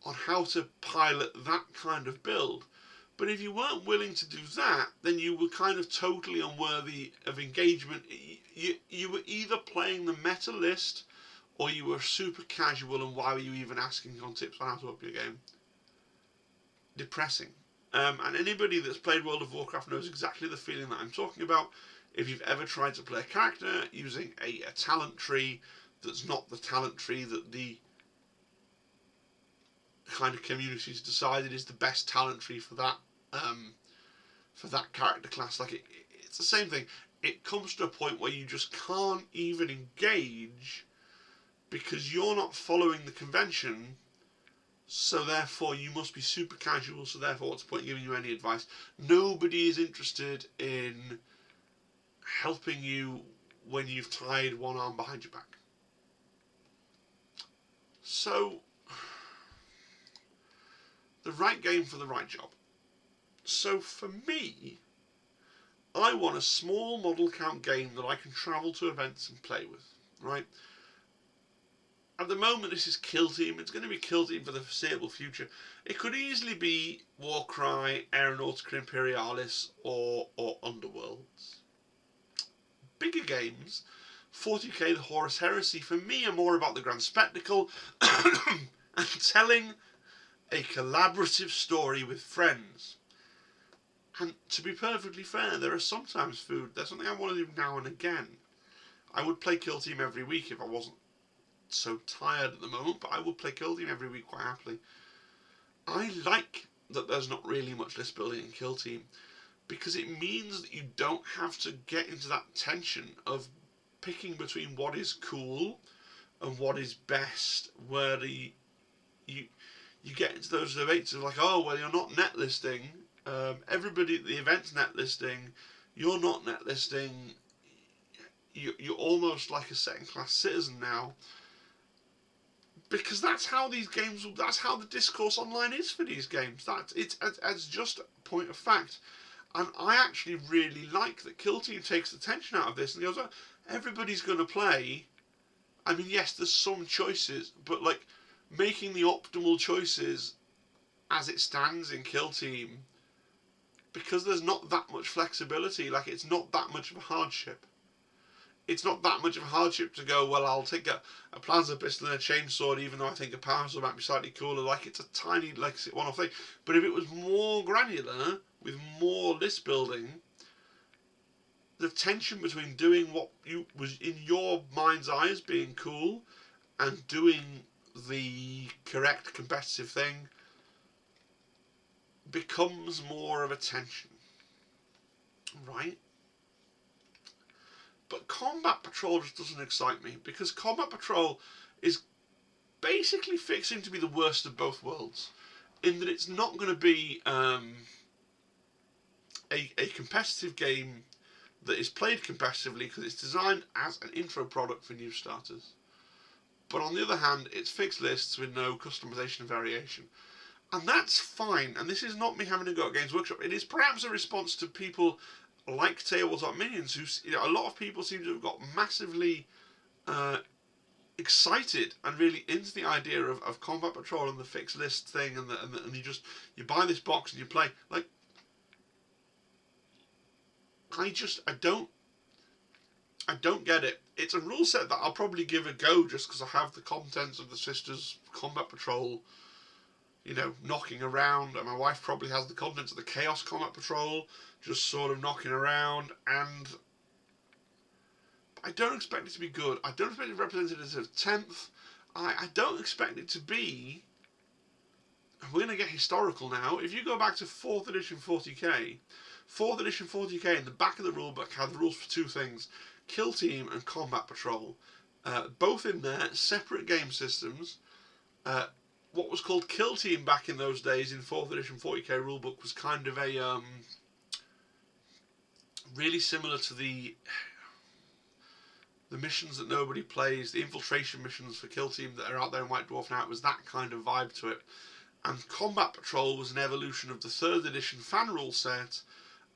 on how to pilot that kind of build. But if you weren't willing to do that, then you were kind of totally unworthy of engagement. You were either playing the meta list, or you were super casual, and why were you even asking on tips on how to up your game? Depressing. And anybody that's played World of Warcraft knows exactly the feeling that I'm talking about. If you've ever tried to play a character using a talent tree that's not the talent tree that the kind of community's decided is the best talent tree for that character class, like it's the same thing. It comes to a point where you just can't even engage because you're not following the convention, so therefore you must be super casual, so therefore what's the point in giving you any advice? Nobody is interested in helping you when you've tied one arm behind your back. So, the right game for the right job. So for me, I want a small model count game that I can travel to events and play with, right? At the moment, this is Kill Team. It's going to be Kill Team for the foreseeable future. It could easily be Warcry, Aeronautica Imperialis, or Underworlds. Bigger games, 40k the Horus Heresy, for me are more about the grand spectacle and telling a collaborative story with friends. And to be perfectly fair, there are sometimes food. There's something I want to do now and again. I would play Kill Team every week if I wasn't so tired at the moment, but I would play Kill Team every week quite happily. I like that there's not really much list building in Kill Team, because it means that you don't have to get into that tension of picking between what is cool and what is best, where you get into those debates of like, oh, well, you're not net listing. Everybody at the event's net listing. You're not net listing. You're almost like a second-class citizen now. Because that's how these games. That's how the discourse online is for these games. It's just a point of fact. And I actually really like that Kill Team takes the tension out of this and goes, oh, everybody's going to play. I mean, yes, there's some choices, but like making the optimal choices as it stands in Kill Team, because there's not that much flexibility. Like, it's not that much of a hardship. It's not that much of a hardship to go, well, I'll take a plasma pistol and a chainsaw, even though I think a power sword might be slightly cooler. Like, it's a tiny, like, one-off thing. But if it was more granular, with more list building, the tension between doing what you was in your mind's eyes being cool and doing the correct competitive thing becomes more of a tension, right? But Combat Patrol just doesn't excite me, because Combat Patrol is basically fixing to be the worst of both worlds, in that it's not going to be a competitive game that is played competitively because it's designed as an intro product for new starters. But on the other hand, it's fixed lists with no customization and variation. And that's fine, and this is not me having a go at Games Workshop. It is perhaps a response to people like Tabletop Minions, who, a lot of people seem to have got massively excited and really into the idea of Combat Patrol and the fixed list thing, and you buy this box and you play. Like, I don't get it. It's a rule set that I'll probably give a go just because I have the contents of the Sisters Combat Patrol, knocking around, and my wife probably has the contents of the Chaos Combat Patrol just sort of knocking around, and I don't expect it to be good. I don't expect it represented as a 10th. I don't expect it to be... We're going to get historical now. If you go back to 4th edition 40k, 4th edition 40k in the back of the rulebook had the rules for two things: Kill Team and Combat Patrol. Both in there, separate game systems. What was called Kill Team back in those days in 4th edition 40k rulebook was kind of a... really similar to the missions that nobody plays, the infiltration missions for Kill Team that are out there in White Dwarf now. It was that kind of vibe to it. And Combat Patrol was an evolution of the 3rd edition fan rule set,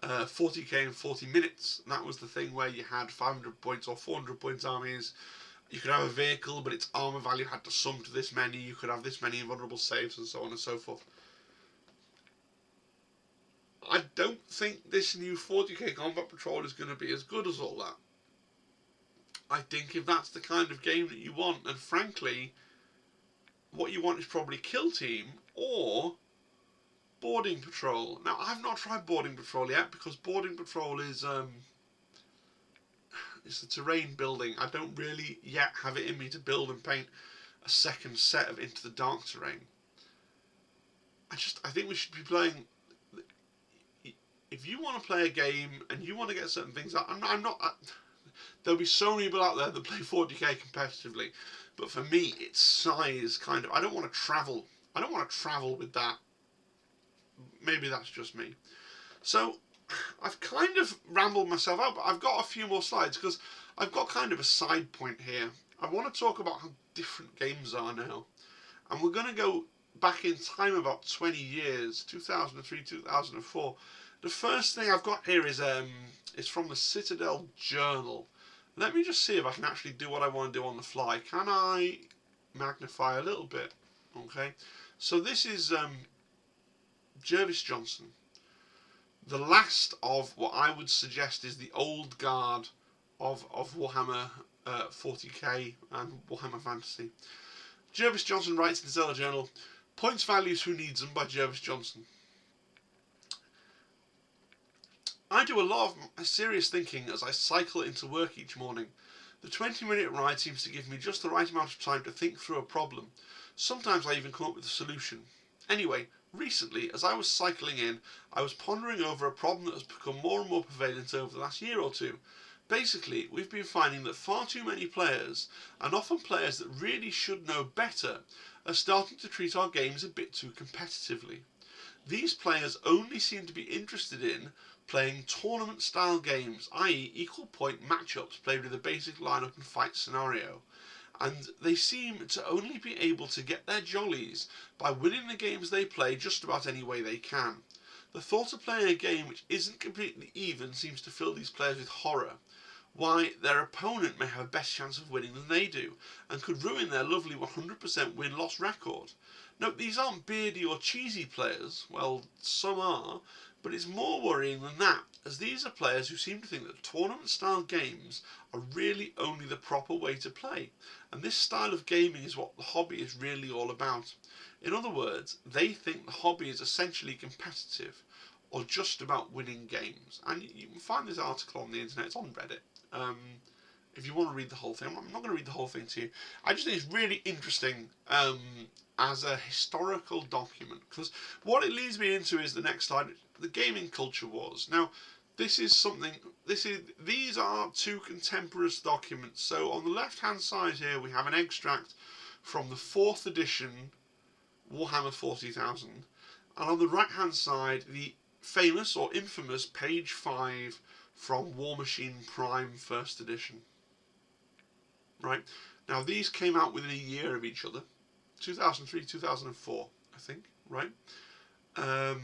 40k in 40 minutes. And that was the thing where you had 500 points or 400 points armies. You could have a vehicle, but its armour value had to sum to this many. You could have this many invulnerable saves, and so on and so forth. I don't think this new 40k Combat Patrol is going to be as good as all that. I think if that's the kind of game that you want, and frankly, what you want is probably Kill Team or Boarding Patrol. Now, I've not tried Boarding Patrol yet, because Boarding Patrol is it's the terrain building. I don't really yet have it in me to build and paint a second set of Into the Dark terrain. I think we should be playing... If you want to play a game and you want to get certain things out, I'm not there'll be so many people out there that play 40k competitively, but for me, it's size kind of... I don't want to travel. I don't want to travel with that. Maybe that's just me. So, I've kind of rambled myself out, but I've got a few more slides, because I've got kind of a side point here. I want to talk about how different games are now. And we're going to go back in time about 20 years, 2003, 2004. The first thing I've got here is from the Citadel Journal. Let me just see if I can actually do what I want to do on the fly. Can I magnify a little bit? Okay. So this is Jervis Johnson. The last of what I would suggest is the old guard of Warhammer 40k and Warhammer Fantasy. Jervis Johnson writes in the Citadel Journal, Points Values Who Needs Them by Jervis Johnson. I do a lot of serious thinking as I cycle into work each morning. The 20-minute ride seems to give me just the right amount of time to think through a problem. Sometimes I even come up with a solution. Anyway, recently, as I was cycling in, I was pondering over a problem that has become more and more prevalent over the last year or two. Basically, we've been finding that far too many players, and often players that really should know better, are starting to treat our games a bit too competitively. These players only seem to be interested in playing tournament-style games, i.e. equal point matchups played with a basic lineup and fight scenario. And they seem to only be able to get their jollies by winning the games they play just about any way they can. The thought of playing a game which isn't completely even seems to fill these players with horror. Why, their opponent may have a best chance of winning than they do, and could ruin their lovely 100% win-loss record. No, these aren't beardy or cheesy players. Well, some are, but it's more worrying than that, as these are players who seem to think that tournament-style games are really only the proper way to play, and this style of gaming is what the hobby is really all about. In other words, they think the hobby is essentially competitive, or just about winning games. And you can find this article on the internet. It's on Reddit. If you want to read the whole thing, I'm not going to read the whole thing to you. I just think it's really interesting as a historical document, because what it leads me into is the next slide. The gaming culture wars. Now, this is something. These are two contemporaneous documents. So on the left-hand side here, we have an extract from the 4th edition Warhammer 40,000, and on the right-hand side, the famous or infamous page 5 from War Machine Prime 1st edition. Right, now these came out within a year of each other, 2003, 2004, I think. Right, I'm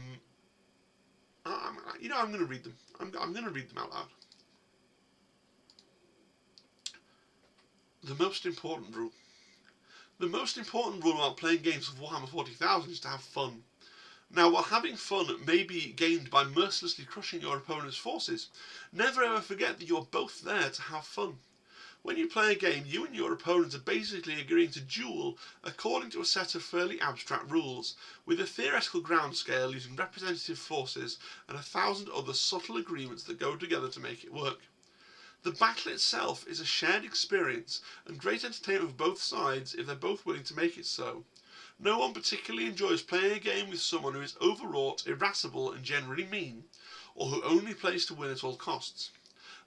going to read them. I'm going to read them out loud. The most important rule. The most important rule about playing games of Warhammer 40,000 is to have fun. Now, while having fun may be gained by mercilessly crushing your opponent's forces, never ever forget that you're both there to have fun. When you play a game, you and your opponent are basically agreeing to duel according to a set of fairly abstract rules, with a theoretical ground scale using representative forces and 1,000 other subtle agreements that go together to make it work. The battle itself is a shared experience and great entertainment for both sides if they're both willing to make it so. No one particularly enjoys playing a game with someone who is overwrought, irascible and generally mean, or who only plays to win at all costs.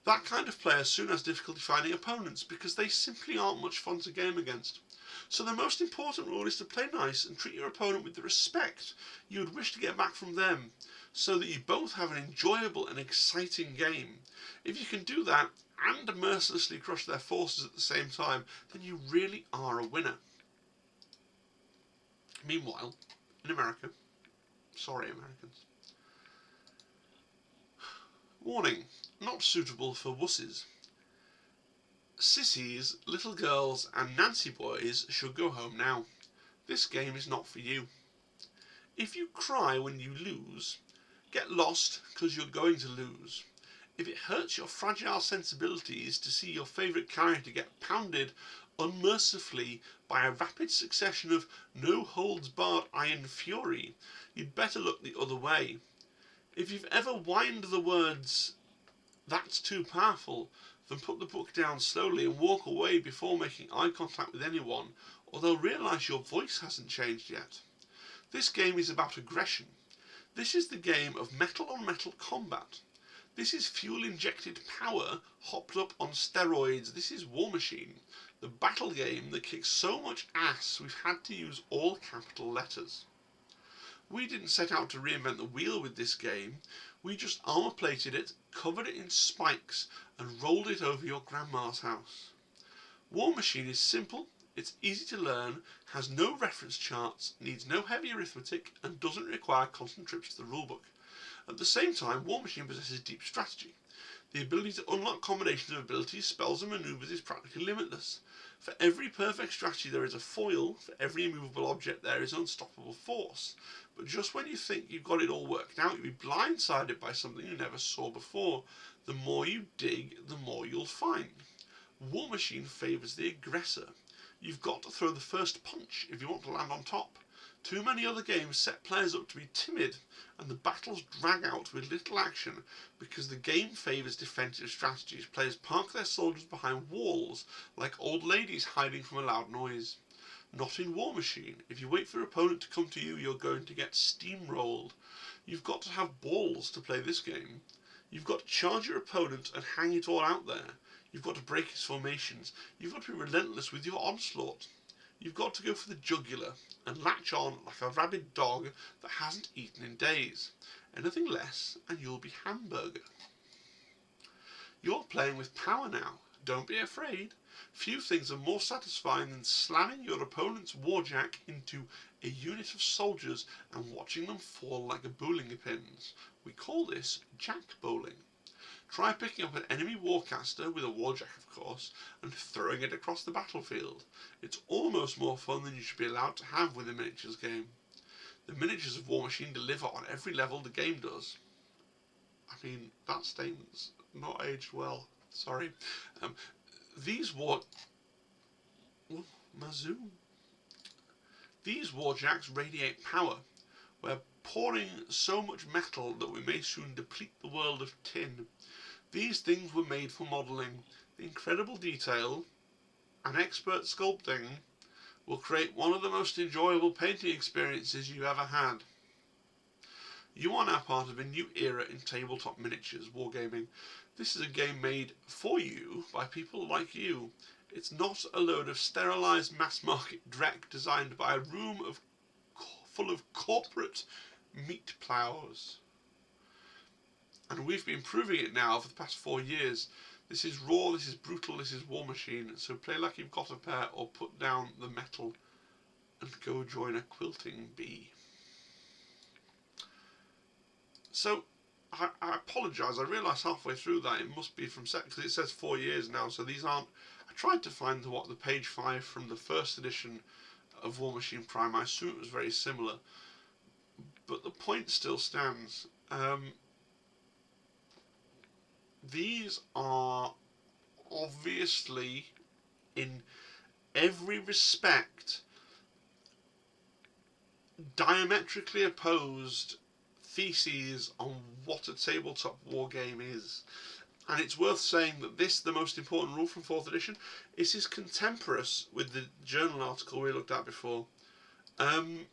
That kind of player soon has difficulty finding opponents because they simply aren't much fun to game against. So the most important rule is to play nice and treat your opponent with the respect you would wish to get back from them, so that you both have an enjoyable and exciting game. If you can do that and mercilessly crush their forces at the same time, then you really are a winner. Meanwhile, in America, sorry Americans, warning, not suitable for wusses. Sissies, little girls and Nancy boys should go home now. This game is not for you. If you cry when you lose, get lost because you're going to lose. If it hurts your fragile sensibilities to see your favourite character get pounded unmercifully by a rapid succession of no-holds-barred iron fury, you'd better look the other way. If you've ever whined the words, "That's too powerful," then put the book down slowly and walk away before making eye contact with anyone, or they'll realise your voice hasn't changed yet. This game is about aggression. This is the game of metal-on-metal combat. This is fuel-injected power hopped up on steroids. This is War Machine, the battle game that kicks so much ass we've had to use all capital letters. We didn't set out to reinvent the wheel with this game. We just armour-plated it, covered it in spikes, and rolled it over your grandma's house. War Machine is simple, it's easy to learn, has no reference charts, needs no heavy arithmetic, and doesn't require constant trips to the rulebook. At the same time, War Machine possesses deep strategy. The ability to unlock combinations of abilities, spells and manoeuvres is practically limitless. For every perfect strategy there is a foil, for every immovable object there is unstoppable force. But just when you think you've got it all worked out, you'll be blindsided by something you never saw before. The more you dig, the more you'll find. War Machine favours the aggressor. You've got to throw the first punch if you want to land on top. Too many other games set players up to be timid, and the battles drag out with little action because the game favours defensive strategies. Players park their soldiers behind walls like old ladies hiding from a loud noise. Not in War Machine. If you wait for your opponent to come to you, you're going to get steamrolled. You've got to have balls to play this game. You've got to charge your opponent and hang it all out there. You've got to break his formations. You've got to be relentless with your onslaught. You've got to go for the jugular and latch on like a rabid dog that hasn't eaten in days. Anything less and you'll be hamburger. You're playing with power now. Don't be afraid. Few things are more satisfying than slamming your opponent's warjack into a unit of soldiers and watching them fall like a bowling pins. We call this jack bowling. Try picking up an enemy warcaster, with a warjack of course, and throwing it across the battlefield. It's almost more fun than you should be allowed to have with a miniatures game. The miniatures of War Machine deliver on every level the game does. I mean, that statement's not aged well. Sorry. These warjacks radiate power, where pouring so much metal that we may soon deplete the world of tin. These things were made for modelling. The incredible detail and expert sculpting will create one of the most enjoyable painting experiences you've ever had. You are now part of a new era in tabletop miniatures wargaming. This is a game made for you by people like you. It's not a load of sterilised mass-market dreck designed by a room full of corporate meat plows. And we've been proving it now for the past 4 years. This is raw, this is brutal, this is War Machine, so play like you've got a pair or put down the metal and go join a quilting bee. So, I apologise, I realised halfway through that it must be from set, because it says 4 years now, so these aren't... I tried to find the page 5 from the first edition of War Machine Prime. I assume it was very similar, but the point still stands. These are obviously, in every respect, diametrically opposed theses on what a tabletop wargame is. And it's worth saying that this, the most important rule from 4th edition, is contemporaneous with the journal article we looked at before. And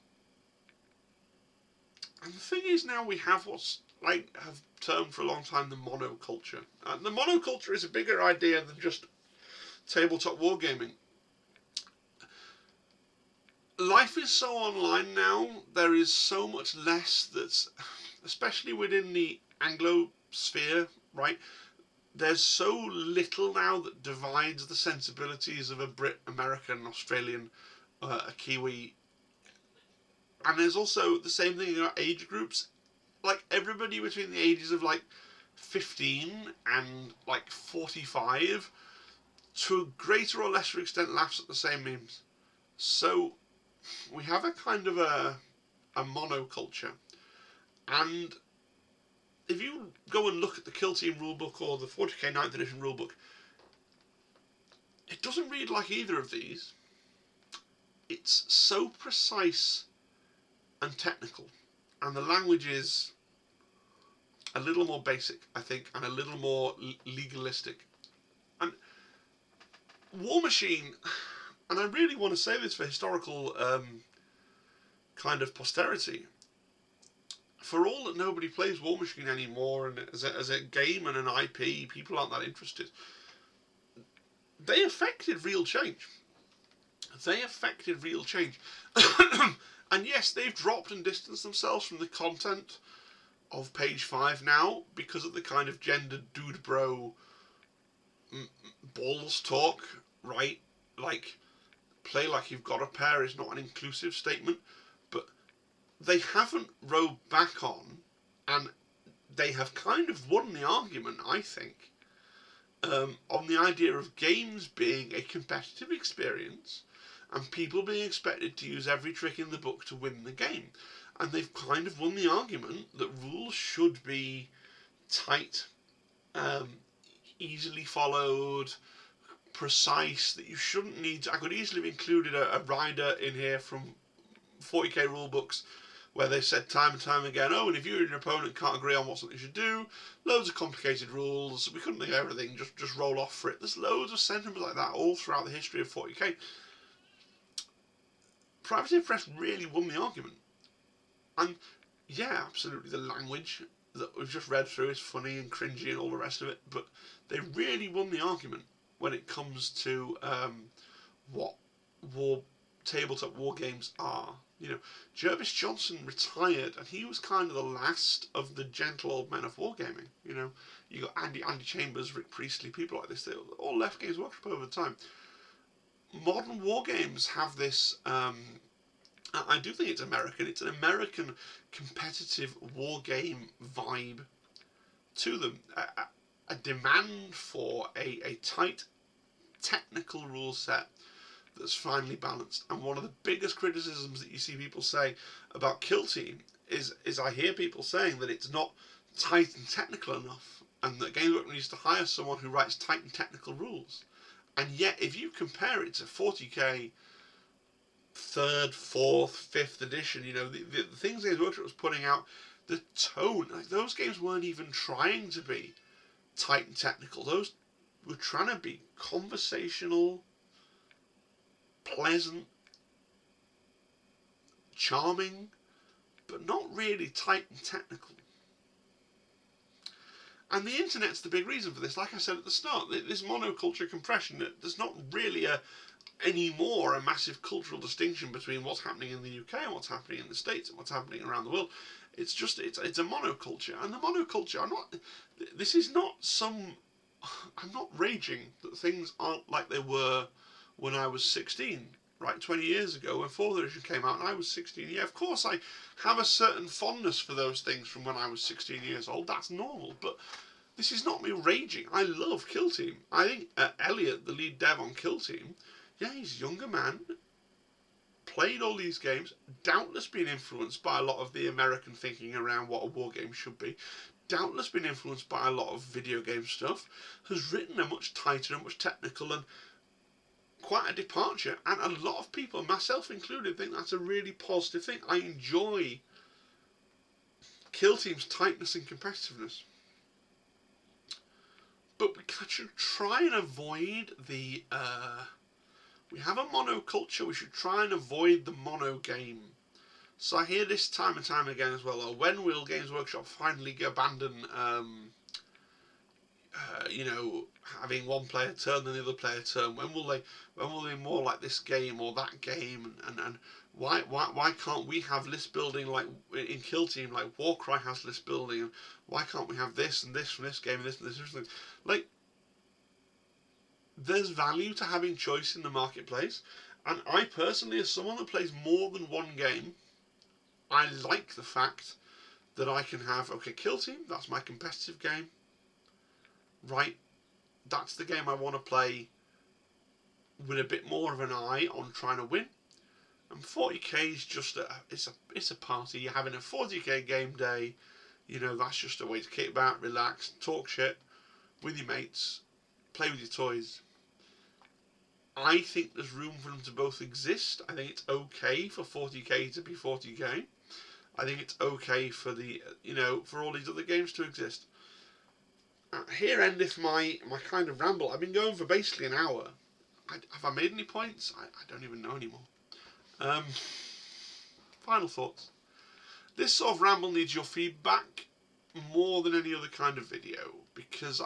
the thing is, now we have what's have termed for a long time the monoculture. And the monoculture is a bigger idea than just tabletop wargaming. Life is so online now, there is so much less that's, especially within the Anglo sphere, right? There's so little now that divides the sensibilities of a Brit, American, Australian, a Kiwi. And there's also the same thing in our age groups. Like, everybody between the ages of, 15 and, 45, to a greater or lesser extent, laughs at the same memes. So, we have a kind of a monoculture. And if you go and look at the Kill Team rulebook or the 40k 9th edition rulebook, it doesn't read like either of these. It's so precise and technical, and the language is a little more basic, I think, and a little more legalistic. And War Machine, and I really want to say this for historical kind of posterity, for all that nobody plays War Machine anymore, and as a game and an IP, people aren't that interested, they affected real change. They affected real change. And yes, they've dropped and distanced themselves from the content of page 5 now because of the kind of gendered dude bro balls talk, right? Like, play like you've got a pair is not an inclusive statement, but they haven't rowed back on, and they have kind of won the argument, I think, on the idea of games being a competitive experience and people being expected to use every trick in the book to win the game. And they've kind of won the argument that rules should be tight, easily followed, precise, that you shouldn't need to... I could easily have included a rider in here from 40k rulebooks where they said time and time again, oh, and if you and your opponent can't agree on what something should do, loads of complicated rules, we couldn't do everything, just roll off for it. There's loads of sentiments like that all throughout the history of 40k. Privateer Press really won the argument. And yeah, absolutely, the language that we've just read through is funny and cringy and all the rest of it, but they really won the argument when it comes to what tabletop war games are. You know, Jervis Johnson retired, and he was kind of the last of the gentle old men of wargaming. You know, you got Andy Chambers, Rick Priestley, people like this. They all left Games Workshop over time. Modern war games have this. I do think it's American. It's an American competitive war game vibe to them. A demand for a tight technical rule set that's finely balanced. And one of the biggest criticisms that you see people say about Kill Team is I hear people saying that it's not tight and technical enough, and that Games Workshop needs to hire someone who writes tight and technical rules. And yet, if you compare it to 40k 3rd, 4th, 5th edition. You know, the things Games Workshop was putting out, the tone, like those games weren't even trying to be tight and technical. Those were trying to be conversational, pleasant, charming, but not really tight and technical. And the internet's the big reason for this. Like I said at the start, this monoculture compression, there's not really anymore a massive cultural distinction between what's happening in the UK and what's happening in the States and what's happening around the world. It's just, it's a monoculture. And the monoculture, this is not I'm not raging that things aren't like they were when I was 16, right, 20 years ago when 4th edition came out and I was 16. Yeah, of course I have a certain fondness for those things from when I was 16 years old. That's normal, but this is not me raging. I love Kill Team. I think Elliot, the lead dev on Kill Team, yeah, he's a younger man, played all these games, doubtless been influenced by a lot of the American thinking around what a war game should be, doubtless been influenced by a lot of video game stuff, has written a much tighter and much technical and quite a departure, and a lot of people, myself included, think that's a really positive thing. I enjoy Kill Team's tightness and competitiveness. But we should try and avoid the we have a monoculture, we should try and avoid the mono game. So I hear this time and time again as well, when will Games Workshop finally abandon, you know, having one player turn and the other player turn? When will they be more like this game or that game? And why can't we have list building like in Kill Team, like Warcry has list building? And why can't we have this and this from this game and this and this? Like, there's value to having choice in the marketplace, and I personally, as someone that plays more than one game, I like the fact that I can have, okay, Kill Team, that's my competitive game, right, that's the game I want to play with a bit more of an eye on trying to win, and 40k is just it's a party. You're having a 40k game day, you know, that's just a way to kick back, relax, talk shit with your mates, play with your toys. I think there's room for them to both exist. I think it's okay for 40k to be 40k. I think it's okay for for all these other games to exist. Here endeth my kind of ramble. I've been going for basically an hour. Have I made any points? I don't even know anymore. Final thoughts. This sort of ramble needs your feedback more than any other kind of video, because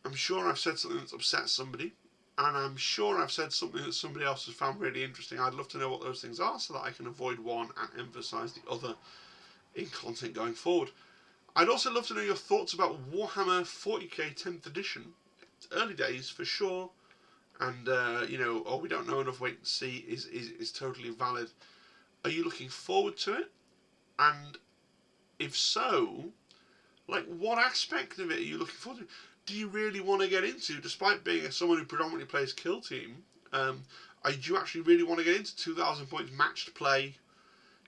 I'm sure I've said something that's upset somebody, and I'm sure I've said something that somebody else has found really interesting. I'd love to know what those things are so that I can avoid one and emphasise the other in content going forward. I'd also love to know your thoughts about Warhammer 40k 10th edition. It's early days for sure, and we don't know enough, wait and see is totally valid. Are you looking forward to it? And if so, like, what aspect of it are you looking forward to? Do you really want to get into, despite being someone who predominantly plays Kill Team, do you actually really want to get into 2,000 points matched play,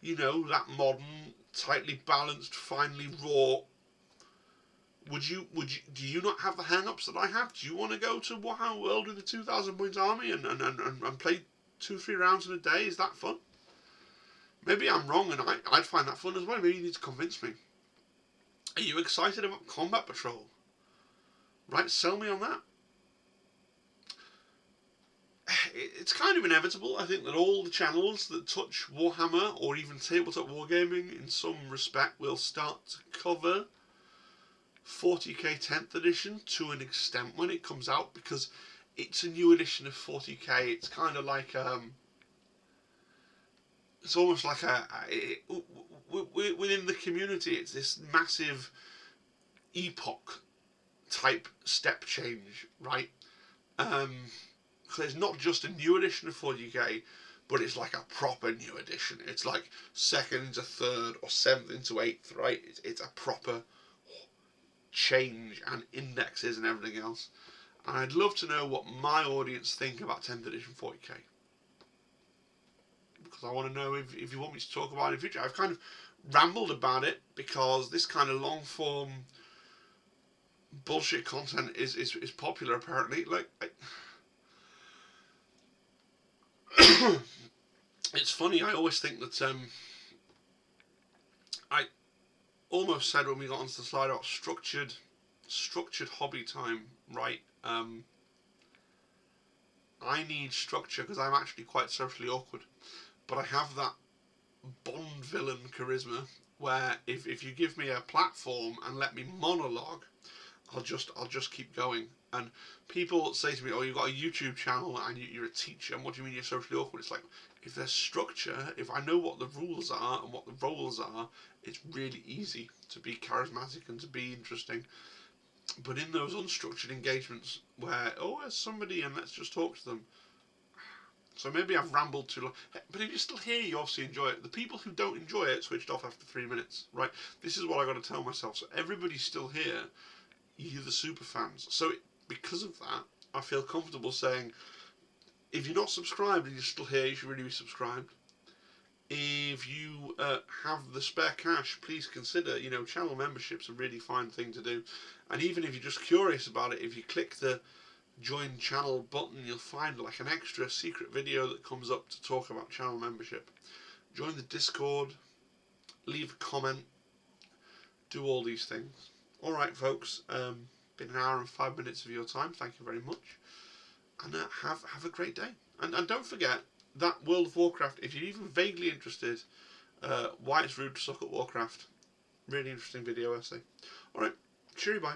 you know, that modern, tightly balanced, finely raw? Do you not have the hang-ups that I have? Do you want to go to Warhammer World with a 2,000 points army and play 2-3 rounds in a day? Is that fun? Maybe I'm wrong and I'd find that fun as well. Maybe you need to convince me. Are you excited about Combat Patrol? Right, sell me on that. It's kind of inevitable, I think, that all the channels that touch Warhammer or even tabletop wargaming in some respect will start to cover 40k 10th edition to an extent when it comes out, because it's a new edition of 40k. It's kind of like it's almost like within the community, it's this massive epoch type step change, right? So it's not just a new edition of 40k, but it's like a proper new edition. It's like 2nd into 3rd or 7th into 8th, right? It's a proper change, and indexes and everything else. And I'd love to know what my audience think about 10th edition 40k, because I want to know if you want me to talk about it in the future. I've kind of rambled about it because this kind of long form bullshit content is popular apparently. Like, It's funny. I always think that I almost said when we got onto the slide about structured hobby time, right? I need structure because I'm actually quite socially awkward, but I have that Bond villain charisma where if you give me a platform and let me monologue, I'll just keep going. And people say to me, "Oh, you've got a YouTube channel and you're a teacher, and what do you mean you're socially awkward?" It's like, if there's structure, if I know what the rules are and what the roles are, it's really easy to be charismatic and to be interesting. But in those unstructured engagements where, oh, there's somebody and let's just talk to them. So maybe I've rambled too long. But if you're still here, you obviously enjoy it. The people who don't enjoy it switched off after 3 minutes, right? This is what I got to tell myself. So everybody's still here. You're the super fans. So because of that, I feel comfortable saying, if you're not subscribed and you're still here, you should really be subscribed. If you have the spare cash, please consider, channel membership's a really fine thing to do. And even if you're just curious about it, if you click the join channel button, you'll find like an extra secret video that comes up to talk about channel membership. Join the Discord, leave a comment, do all these things. Alright folks, been an hour and 5 minutes of your time, thank you very much. And have a great day. And don't forget, that World of Warcraft, if you're even vaguely interested, why it's rude to suck at Warcraft, really interesting video essay. Alright, cheery bye.